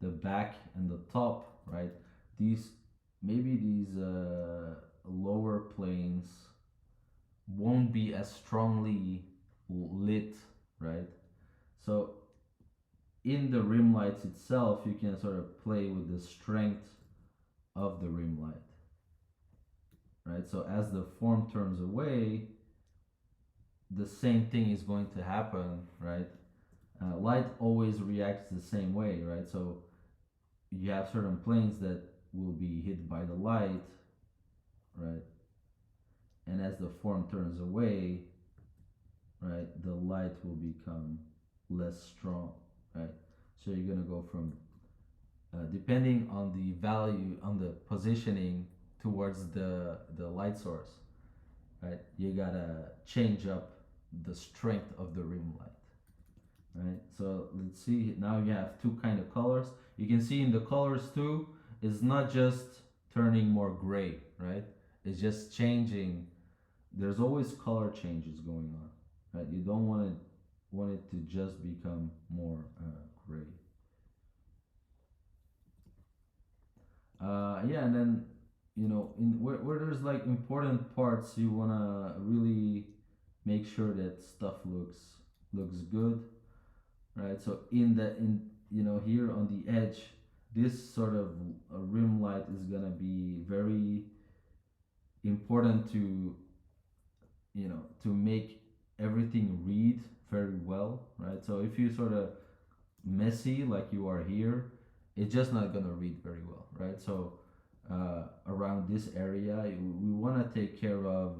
the back and the top, right? These maybe these lower planes won't be as strongly lit, right? So in the rim lights itself, you can sort of play with the strength of the rim light, right? So as the form turns away, the same thing is going to happen, right? Light always reacts the same way, right? So you have certain planes that will be hit by the light, right? And as the form turns away, right, the light will become less strong, right? So you're gonna go from depending on the value on the positioning towards the light source, right? You gotta change up the strength of the rim light, right? So let's see. Now you have two kind of colors. You can see in the colors too. It's not just turning more gray, right? It's just changing. There's always color changes going on, right? You don't want it to just become more gray. Yeah, and then in where there's like important parts, you wanna really make sure that stuff looks good, right? So in here on the edge, this sort of rim light is gonna be very important to to make everything read very well, right? So if you sort of messy like you are here, it's just not gonna read very well, right? So around this area, we want to take care of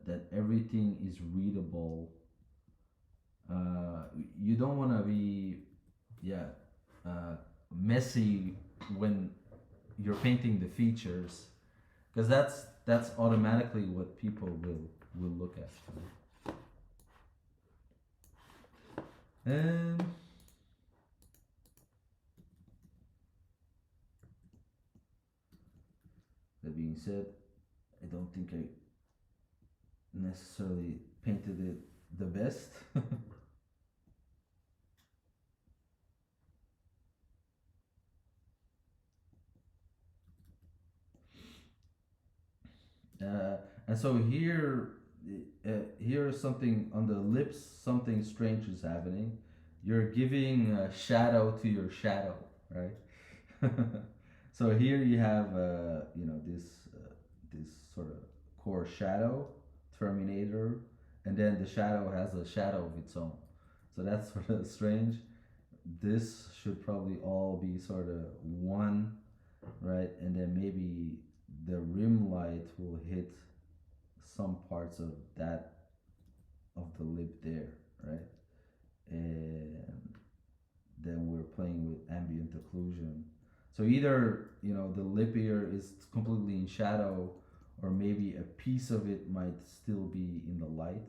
that everything is readable. You don't want to be, yeah, uh, messy when you're painting the features, because that's automatically what people will look at. And that being said, I don't think I necessarily painted it the best. And so here is something on the lips. Something strange is happening. You're giving shadow to your shadow, right? So here you have this sort of core shadow, Terminator, and then the shadow has a shadow of its own. So that's sort of strange. This should probably all be sort of one, right? And then maybe the rim light will hit some parts of that of the lip there, right? And then we're playing with ambient occlusion. So either the lip here is completely in shadow, or maybe a piece of it might still be in the light,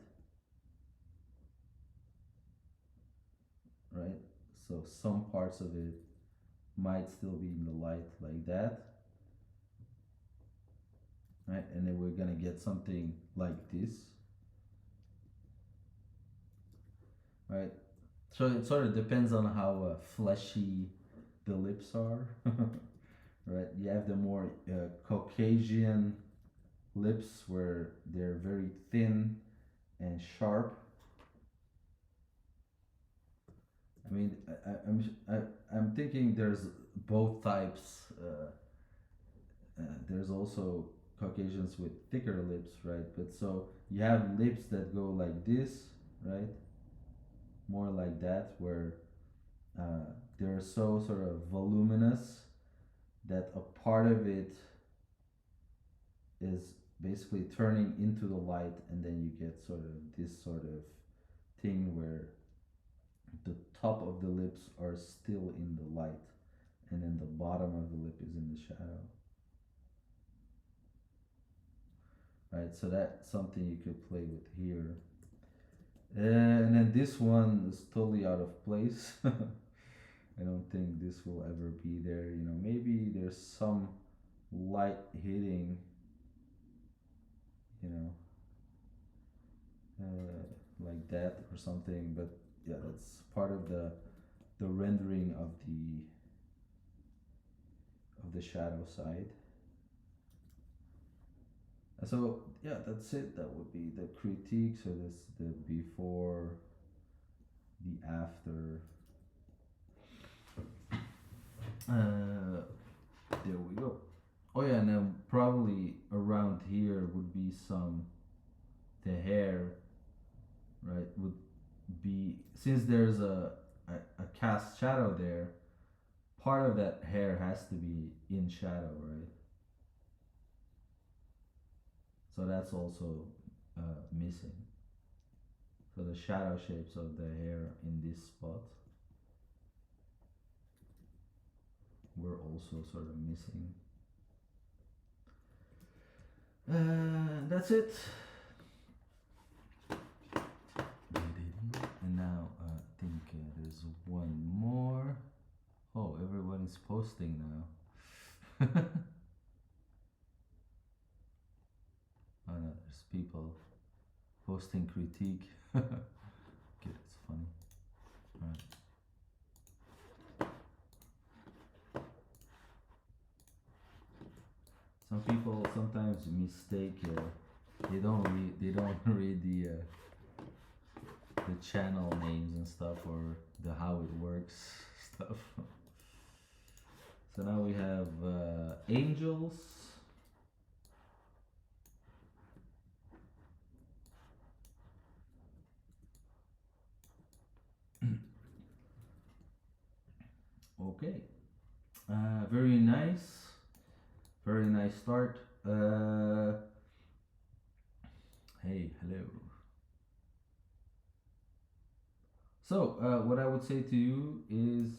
right? So some parts of it might still be in the light like that, right? And then we're gonna get something like this, right? So it sort of depends on how fleshy the lips are, right? You have the more Caucasian lips where they're very thin and sharp. I mean, I'm thinking there's both types. There's also Caucasians with thicker lips, right? But so you have lips that go like this, right? More like that, where uh, they're so sort of voluminous that a part of it is basically turning into the light, and then you get sort of this sort of thing where the top of the lips are still in the light, and then the bottom of the lip is in the shadow, right? So that's something you could play with here. And then this one is totally out of place. I don't think this will ever be there. Maybe there's some light hitting, you know, like that or something. But yeah, that's part of the rendering of the shadow side. So yeah, that's it. That would be the critique. So this the before, the after. There we go. Oh yeah, and then probably around here would be some the hair, right? Would be, since there's a cast shadow there. Part of that hair has to be in shadow, right? So that's also missing. So the shadow shapes of the hair in this spot were also sort of missing. That's it. And now I think there's one more. Oh, everyone is posting now. Oh no, there's people posting critique. Okay, it's funny. Alright. Some people sometimes mistake. They don't read the channel names and stuff, or the how it works stuff. So now we have angels. Okay. Very nice. Very nice start. Hey, hello. So, what I would say to you is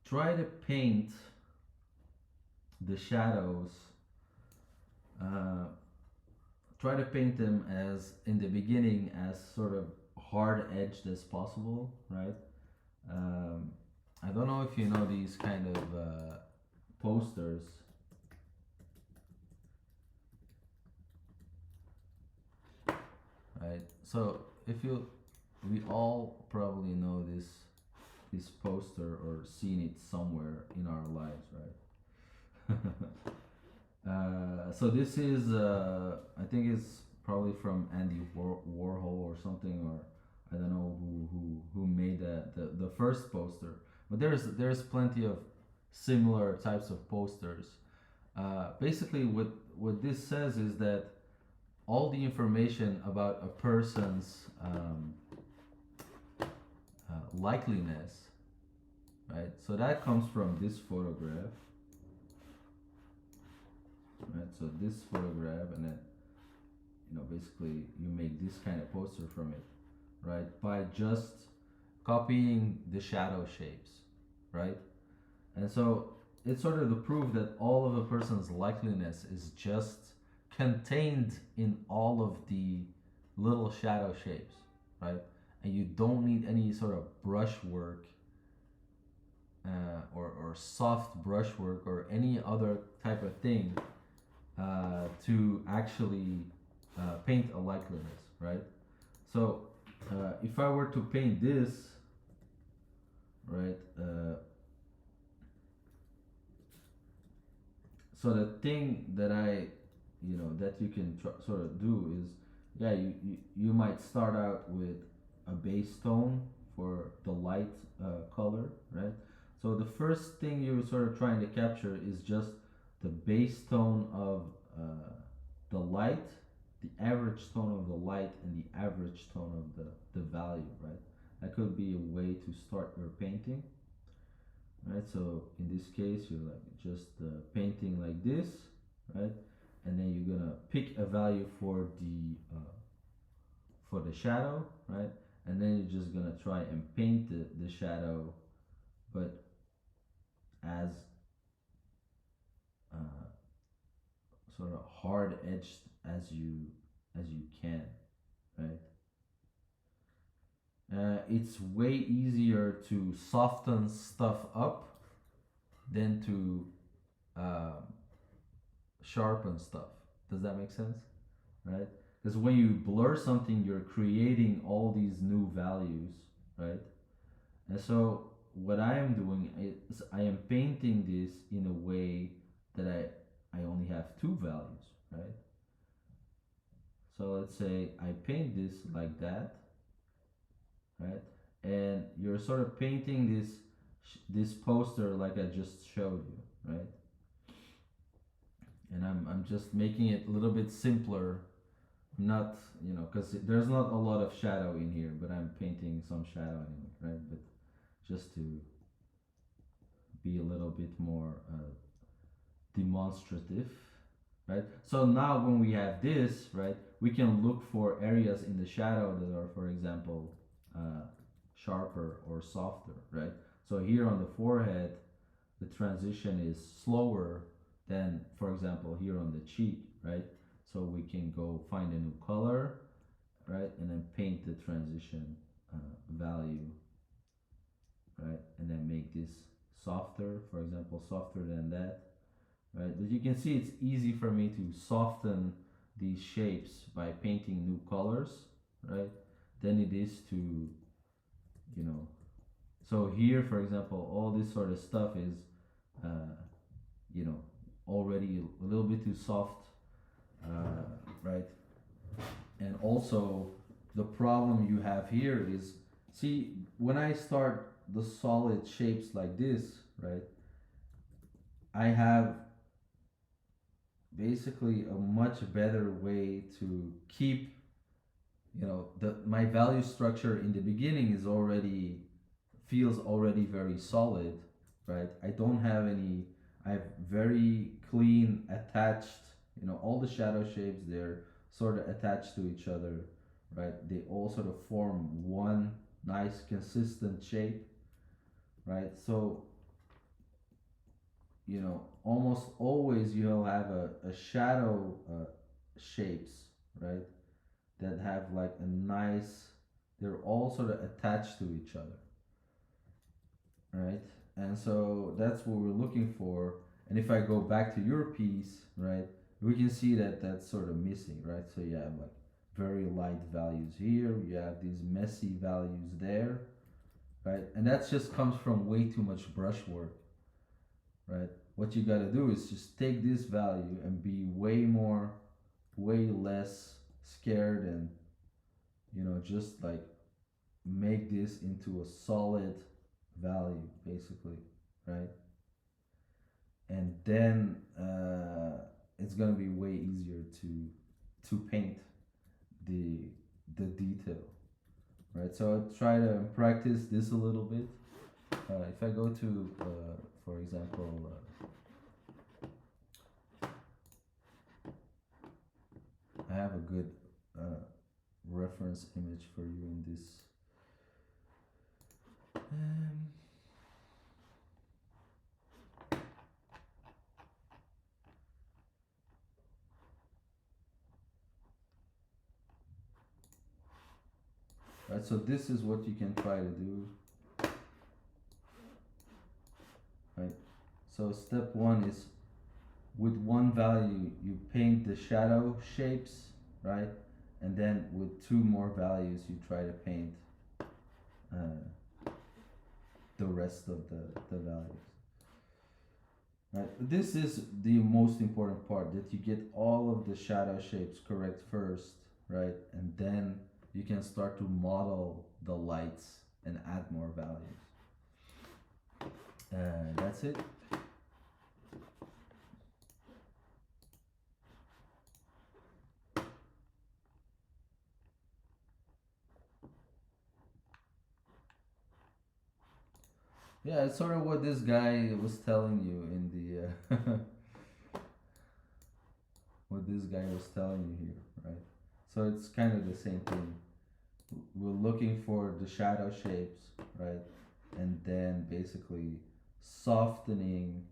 try to paint the shadows. Uh, Try to paint them as in the beginning as sort of hard edged as possible, right? Um, I don't know if you know these kind of posters, right? So if you, we all probably know this poster or seen it somewhere in our lives, right? So this is I think it's probably from Andy Warhol or something, or I don't know who made the first poster. But there's plenty of similar types of posters. Basically, what this says is that all the information about a person's likeliness, right? So that comes from this photograph, right? So this photograph, and then basically you make this kind of poster from it, right? By just copying the shadow shapes, right? And so it's sort of the proof that all of a person's likeliness is just contained in all of the little shadow shapes, right? And you don't need any sort of brushwork or soft brushwork or any other type of thing to actually paint a likeliness, right? So if I were to paint this, right? So the thing that that you can sort of do is, yeah, you might start out with a base tone for the light color, right? So the first thing you're sort of trying to capture is just the base tone of the light, the average tone of the light, and the average tone of the value, right? That could be a way to start your painting, right? So in this case, you're like just painting like this, right? And then you're gonna pick a value for the shadow, right? And then you're just gonna try and paint the shadow, but as uh, sort of hard edged as you can, right? It's way easier to soften stuff up than to um, sharpen stuff. Does that make sense? Right? Because when you blur something, you're creating all these new values, right? And so what I am doing is I am painting this in a way that I only have two values, right? So let's say I paint this like that, right? And you're sort of painting this poster like I just showed you, right? And I'm just making it a little bit simpler, not because there's not a lot of shadow in here, but I'm painting some shadow anyway, right? But just to be a little bit more demonstrative, right? So now when we have this, right, we can look for areas in the shadow that are, for example, uh, sharper or softer, right? So here on the forehead, the transition is slower than, for example, here on the cheek, right? So we can go find a new color, right, and then paint the transition value, right, and then make this softer, for example, softer than that, right? But you can see it's easy for me to soften these shapes by painting new colors, right? Than it is to, you know. So here, for example, all this sort of stuff is, uh, you know, already a little bit too soft, right? And also, the problem you have here is, see, when I start the solid shapes like this, right? I have basically a much better way to keep, the my value structure in the beginning is already feels already very solid, right? I don't have any. I have very clean attached. All the shadow shapes, they're sort of attached to each other, right? They all sort of form one nice consistent shape, right? So almost always you'll have a shadow shapes, right? That have like a nice, they're all sort of attached to each other, right? And so that's what we're looking for. And if I go back to your piece, right, we can see that that's sort of missing, right? So you have like very light values here, you have these messy values there, right? And that just comes from way too much brush work, right? What you got to do is just take this value and be way less scared, and just like make this into a solid value, basically, right? And then it's gonna be way easier to paint the detail, right? So I try to practice this a little bit. If I go to, for example, I have a good reference image for you in this. Right, so this is what you can try to do. Right, so step one is with one value you paint the shadow shapes, right? And then with two more values you try to paint the rest of the values. Right, this is the most important part, that you get all of the shadow shapes correct first, right? And then you can start to model the lights and add more values. That's it. Yeah, it's sort of what this guy was telling you in the what this guy was telling you here, right? So it's kind of the same thing. We're looking for the shadow shapes, right? And then basically softening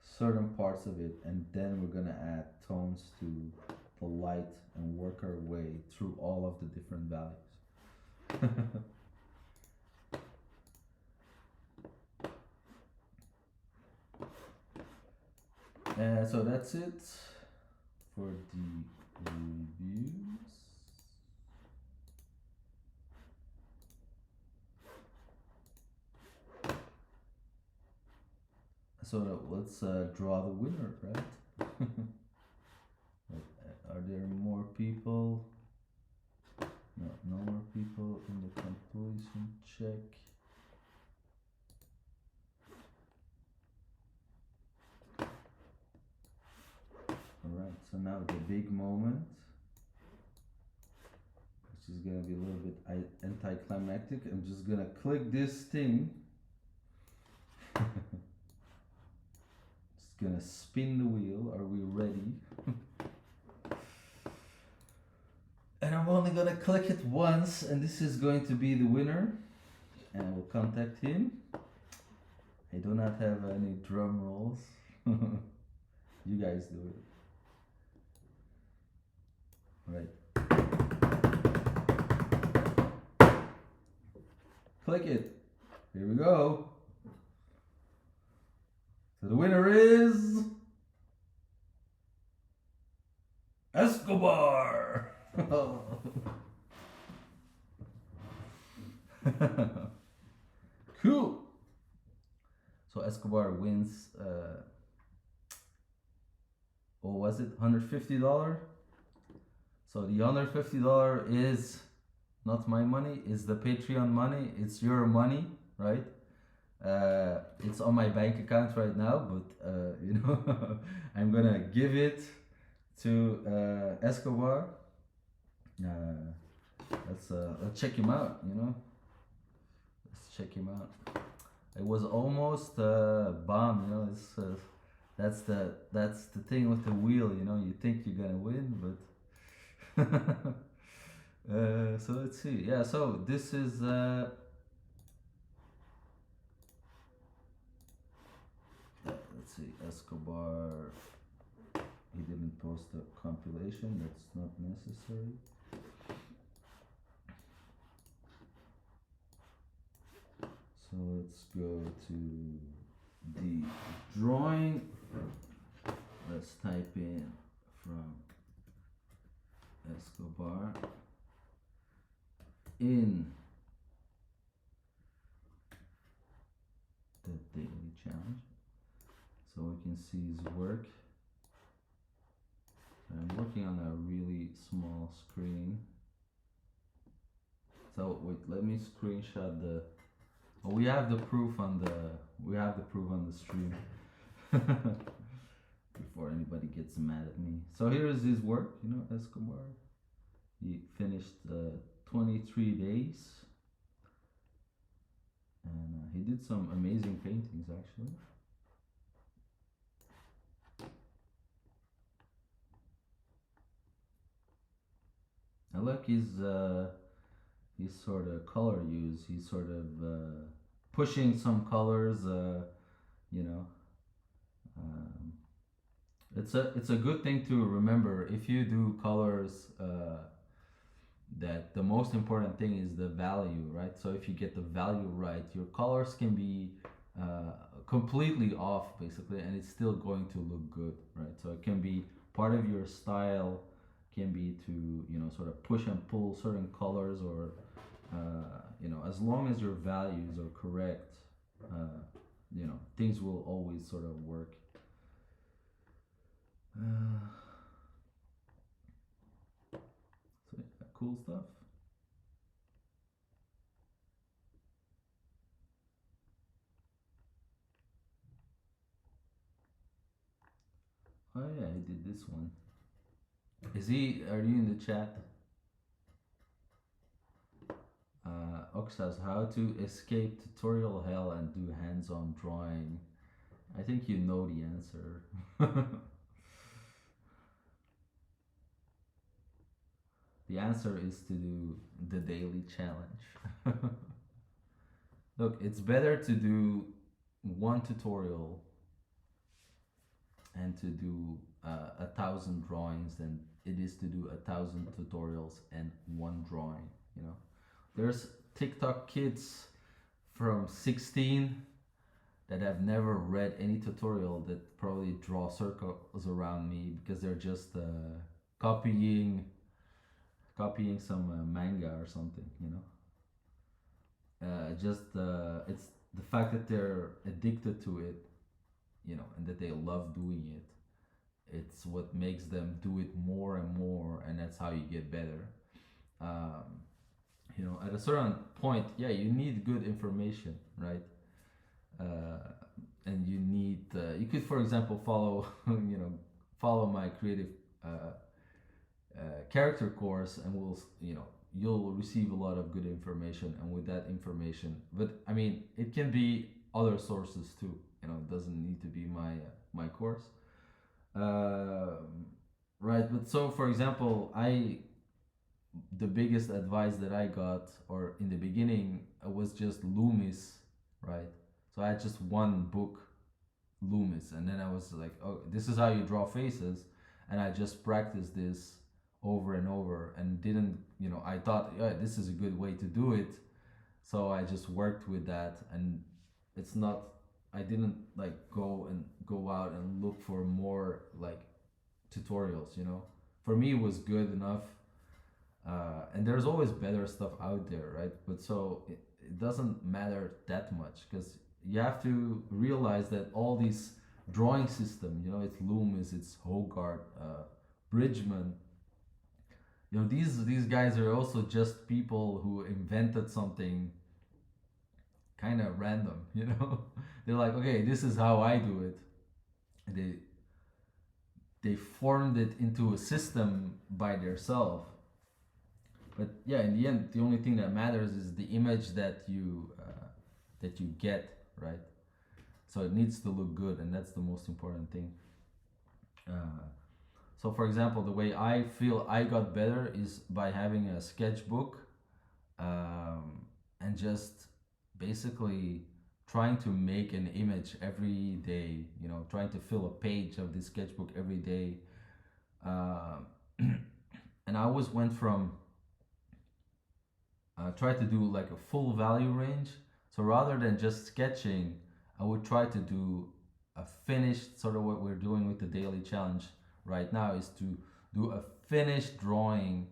certain parts of it, and then we're gonna add tones to the light and work our way through all of the different values. So that's it for the reviews. So let's draw the winner, right? Are there more people? No, no more people in the completion check. Alright, so now the big moment, which is gonna be a little bit anticlimactic. I'm just gonna click this thing. Just gonna spin the wheel. Are we ready? And I'm only gonna click it once, and this is going to be the winner. And I will contact him. I do not have any drum rolls. You guys do it. Right. Click it. Here we go. So the winner is Escobar. Cool. So Escobar wins. What was it? $150. So the $150 is not my money. It's the Patreon money. It's your money, right? It's on my bank account right now, but I'm gonna give it to Escobar. Let's check him out. Let's check him out. It was almost bomb, you know. It's that's the thing with the wheel, you know. You think you're gonna win, but so let's see. Yeah, so this is let's see, Escobar. He didn't post a compilation. That's not necessary. So let's go to the drawing. Let's type in from Escobar in the daily challenge, so we can see his work. I'm working on a really small screen. So wait, let me screenshot the. Oh, we have the proof on the. We have the proof on the stream. Before anybody gets mad at me. So here is his work. You know, Escobar. He finished 23 days, and he did some amazing paintings actually. I like his sort of color use. He's sort of pushing some colors. You know, um, it's a good thing to remember if you do colors. That the most important thing is the value, right? So if you get the value right, your colors can be completely off basically, and it's still going to look good, right? So it can be part of your style, can be to, you know, sort of push and pull certain colors, or you know, as long as your values are correct, you know, things will always sort of work. So yeah, cool stuff. Oh yeah, he did this one. Is he? Are you in the chat? Oxas, how to escape tutorial hell and do hands-on drawing. I think you know the answer. The answer is to do the daily challenge. Look, it's better to do one tutorial and to do 1,000 drawings than it is to do 1,000 tutorials and one drawing. You know, there's TikTok kids from 16 that have never read any tutorial that probably draw circles around me because they're just copying some manga or something, you know. Just it's the fact that they're addicted to it, you know, and that they love doing it. It's what makes them do it more and more, and that's how you get better. Um, you know, at a certain point, yeah, you need good information, right? Uh, and you need you could, for example, follow you know, follow my creative character course, and we'll, you know, you'll receive a lot of good information, and with that information, but I mean, it can be other sources too, you know, it doesn't need to be my course. Right, but so for example, I the biggest advice that I got, or in the beginning, was just Loomis, right? So I had just one book, Loomis, and then I was like, oh, this is how you draw faces, and I just practiced this over and over, and didn't, you know, I thought, yeah, this is a good way to do it, so I just worked with that, and it's not, I didn't like go out and look for more like tutorials, you know. For me, it was good enough, and there's always better stuff out there, right? But so it doesn't matter that much, because you have to realize that all these drawing system, you know, it's Loomis, it's Hogarth, Bridgman, you know, these guys are also just people who invented something kind of random, you know. They're like, okay, this is how I do it, and they formed it into a system by themselves. But yeah, in the end, the only thing that matters is the image that you that you get, right? So it needs to look good, and that's the most important thing. uh, so for example, the way I feel I got better is by having a sketchbook, and just basically trying to make an image every day, trying to fill a page of this sketchbook every day. uh, and I always went from try to do like a full value range. So rather than just sketching, I would try to do a finished, sort of what we're doing with the daily challenge right now, is to do a finished drawing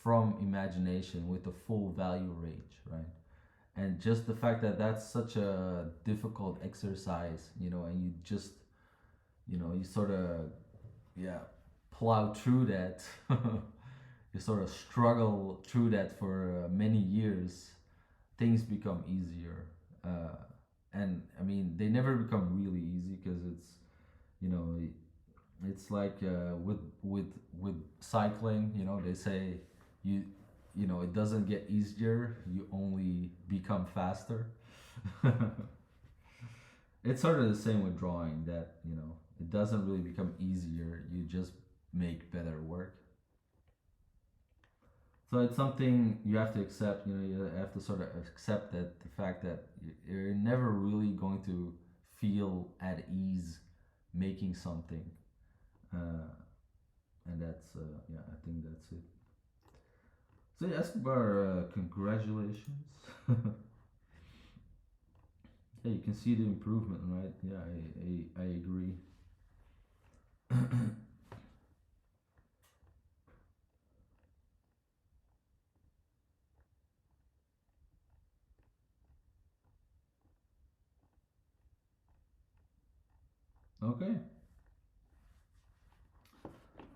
from imagination with a full value range, right? And just the fact that that's such a difficult exercise, and you sort of, yeah, plow through that. You sort of struggle through that for many years, things become easier. Uh, and I mean, they never become really easy because you know, it's like with cycling. They say you it doesn't get easier. You only become faster. It's sort of the same with drawing. That it doesn't really become easier. You just make better work. So it's something you have to accept. You have to sort of accept that the fact that you're never really going to feel at ease making something, uh, and that's yeah. I think that's it. So yeah, Escobar, congratulations. Yeah, you can see the improvement, right? Yeah, I agree. Okay,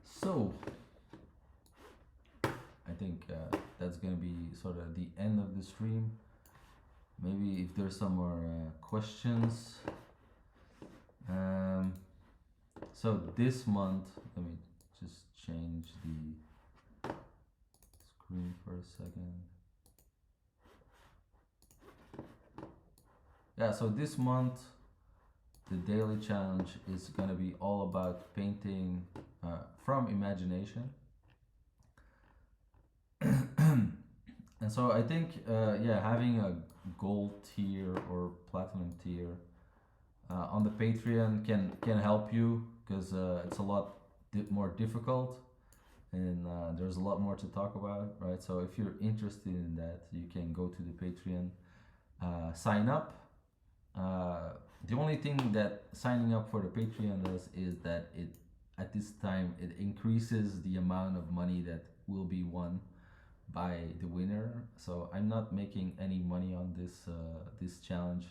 so I think that's gonna be sort of the end of the stream. Maybe if there's some more questions. Um, so this month, let me just change the screen for a second. Yeah, so this month, the daily challenge is gonna be all about painting from imagination. And so I think, yeah, having a gold tier or platinum tier on the Patreon can help you because it's a lot more difficult, and there's a lot more to talk about, right? So if you're interested in that, you can go to the Patreon, sign up. The only thing that signing up for the Patreon does is that it at this time it increases the amount of money that will be won by the winner. So I'm not making any money on this challenge,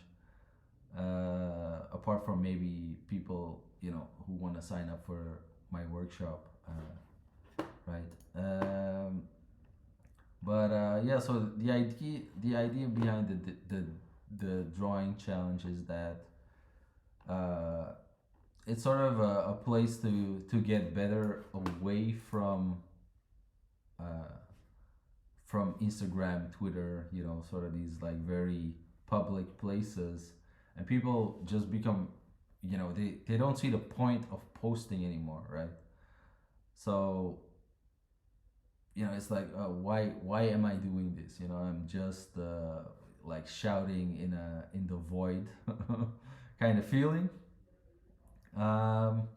apart from maybe people who want to sign up for my workshop, right? But yeah, so the idea behind the drawing challenge is that uh, it's sort of a place to get better away uh, from Instagram, Twitter, sort of these like very public places, and people just become, they don't see the point of posting anymore, right? So it's like, why am I doing this? I'm just like shouting in the void, kind of feeling. Um,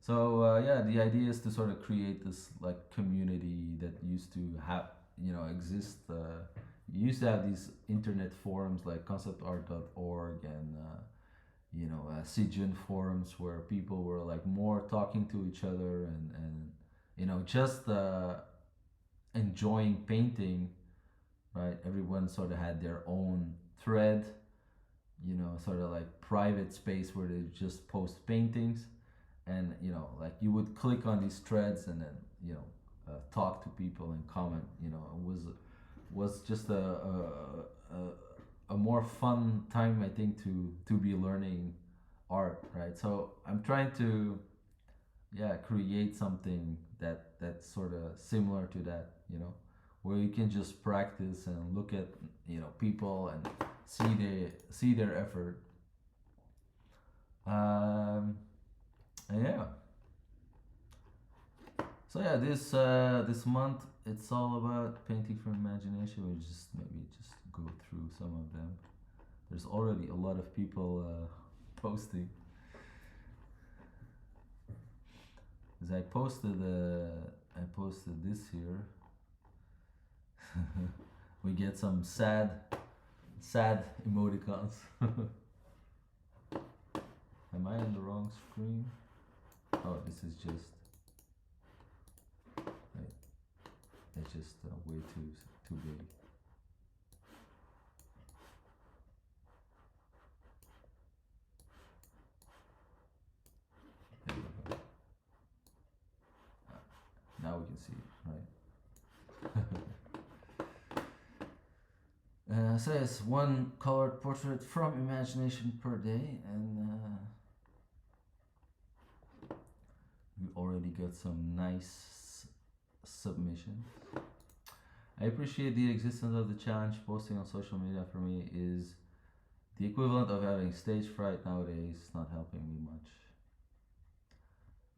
so yeah, the idea is to sort of create this like community that used to have exist. You used to have these internet forums like conceptart.org and Sijin forums where people were like more talking to each other and just enjoying painting, right? Everyone sort of had their own thread, sort of like private space where they just post paintings, and like you would click on these threads and then talk to people and comment. It was just a more fun time, I think, to be learning art, right? So I'm trying to, yeah, create something that's sort of similar to that, where you can just practice and look at people and see their effort. Um, and yeah. So yeah, this month it's all about painting from imagination. We just maybe just go through some of them. There's already a lot of people posting. Because I posted this here. We get some sad emoticons. Am I on the wrong screen? Oh, this is just. Wait, it's just way too big. There we go. Now we can see it, right? Says one colored portrait from imagination per day, and we already got some nice submissions. I appreciate the existence of the challenge. Posting on social media for me is the equivalent of having stage fright nowadays. It's not helping me much.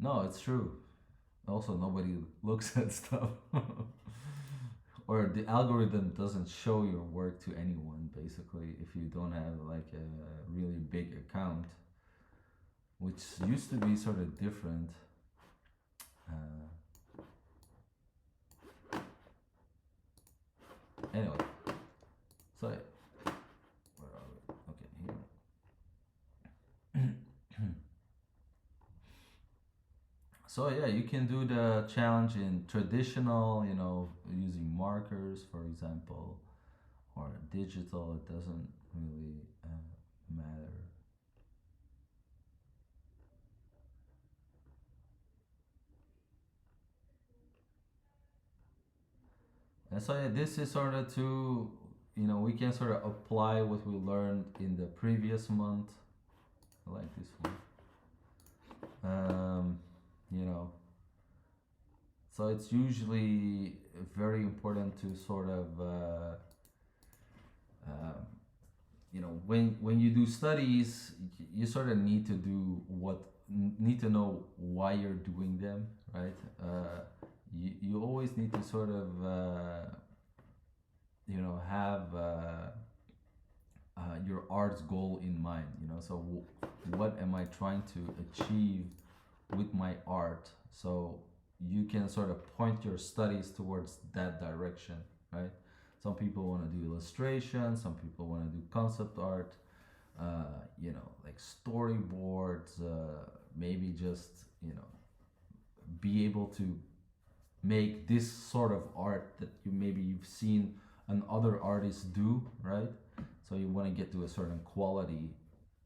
No, it's true. Also, nobody looks at stuff. Or the algorithm doesn't show your work to anyone, basically, if you don't have like a really big account, which used to be sort of different. Anyway, so where are we? Okay, here. So yeah, you can do the challenge in traditional, using markers, for example, or digital. It doesn't really matter. And so yeah, this is sort of to, we can sort of apply what we learned in the previous month. I like this one. You know, so it's usually very important to sort of, when you do studies, you sort of need to need to know why you're doing them, right? You always need to sort of, have your art's goal in mind. So what am I trying to achieve with my art? So you can sort of point your studies towards that direction, right? Some people want to do illustration, some people want to do concept art, like storyboards, maybe just, be able to make this sort of art that you've seen another artist do, right? So you want to get to a certain quality,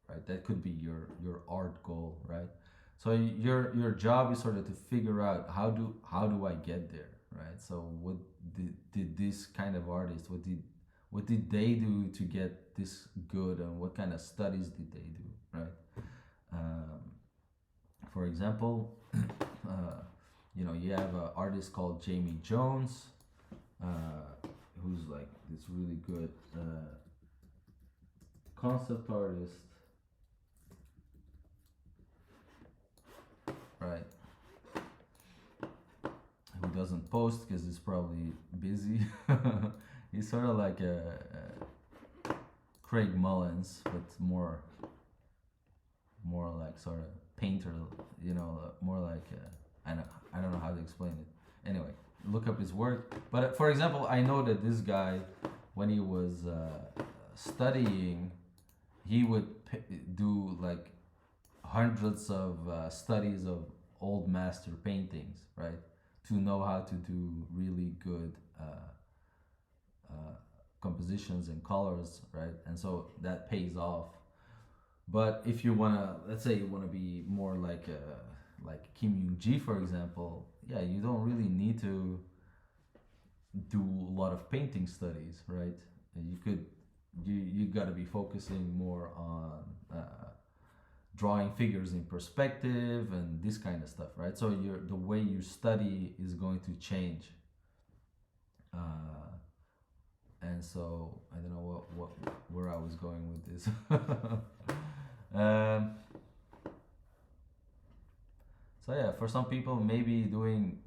right? That could be your art goal, right? So your job is sort of to figure out how do I get there, right? So what did this kind of artist, what did they do to get this good, and what kind of studies did they do, right? Um, for example, you have an artist called Jamie Jones, who's like this really good concept artist, right? Who doesn't post because he's probably busy. He's sort of like a Craig Mullins, but more like sort of painter, more like I don't know how to explain it. Anyway, look up his work. But for example, I know that this guy, when he was studying, he would do like hundreds of studies of old master paintings, right? To know how to do really good compositions and colors, right? And so that pays off. But if you wanna, let's say you wanna be more like Kim Yoon Ji, for example, yeah, you don't really need to do a lot of painting studies, right? And you gotta be focusing more on drawing figures in perspective and this kind of stuff, right? So the way you study is going to change. And so I don't know where I was going with this. um, so yeah, for some people, maybe doing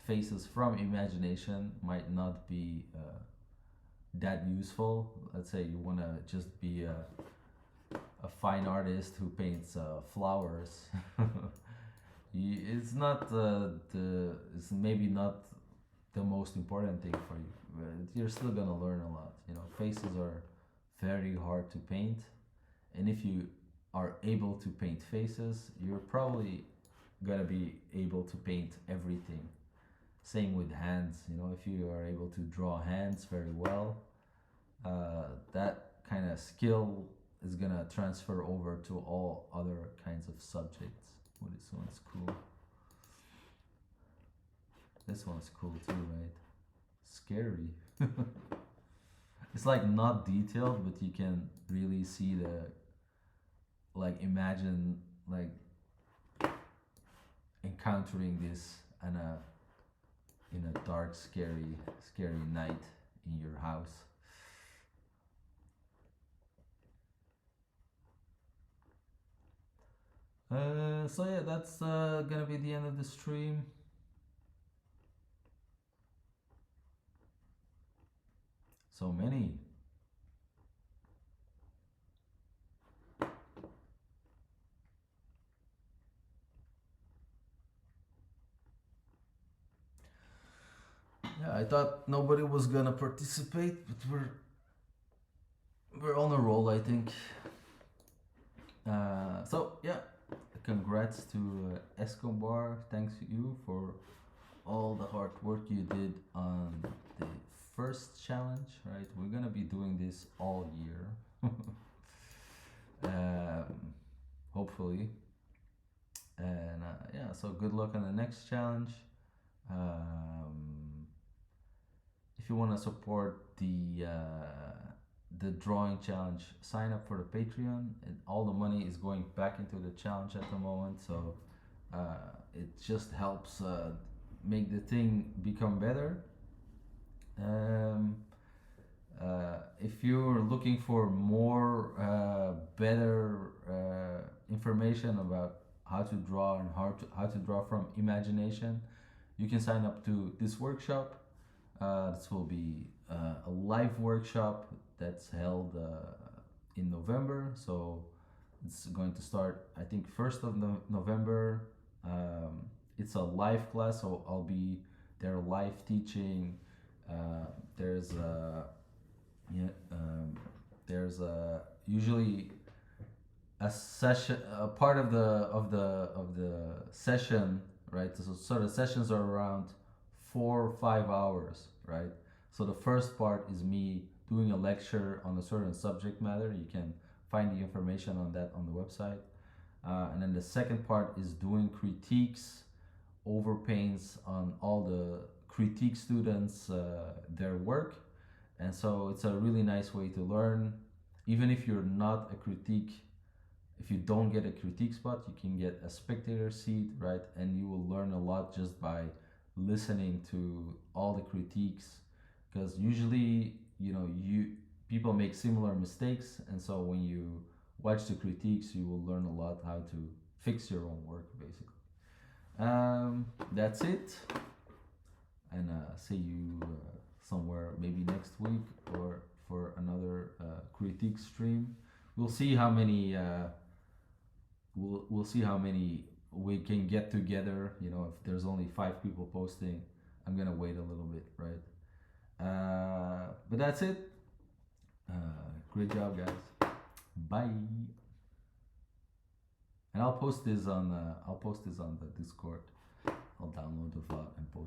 faces from imagination might not be that useful. Let's say you want to just be a fine artist who paints flowers. It's not it's maybe not the most important thing for you, but you're still gonna learn a lot. You know, faces are very hard to paint, and if you are able to paint faces, you're probably gonna be able to paint everything. Same with hands. You know, if you are able to draw hands very well, that kind of skill is gonna transfer over to all other kinds of subjects. Well, this one's cool. This one's cool too, right? Scary. It's like not detailed, but you can really see the like imagine like encountering this in a dark, scary night in your house. So yeah, that's gonna be the end of the stream. So many. Yeah, I thought nobody was gonna participate, but we're on a roll, I think. So yeah, congrats to Escobar. Thanks to you for all the hard work you did on the first challenge. Right, we're gonna be doing this all year, um, hopefully. And yeah, so good luck on the next challenge. Um, if you want to support the drawing challenge, sign up for the Patreon, and all the money is going back into the challenge at the moment. So it just helps make the thing become better. Um, if you're looking for more better information about how to draw and how to draw from imagination, you can sign up to this workshop. This will be a live workshop that's held in November. So it's going to start, I think, 1st of November. It's a live class, so I'll be there live teaching. There's yeah, there's usually a session, a part of the session, right? So the sessions are around 4 or 5 hours, right? So the first part is me doing a lecture on a certain subject matter. You can find the information on that on the website. And then the second part is doing critiques over paints on all the critique students their work. And so it's a really nice way to learn. Even if you're not a critique, if you don't get a critique spot, you can get a spectator seat, right? And you will learn a lot just by listening to all the critiques, because usually, you know, you people make similar mistakes, and so when you watch the critiques, you will learn a lot how to fix your own work, basically. That's it, and see you somewhere maybe next week or for another critique stream. We'll see how many. We'll see how many we can get together. You know, if there's only 5 people posting, I'm gonna wait a little bit, right? But that's it. Great job, guys. Bye. And I'll post this on the Discord. I'll download the file and post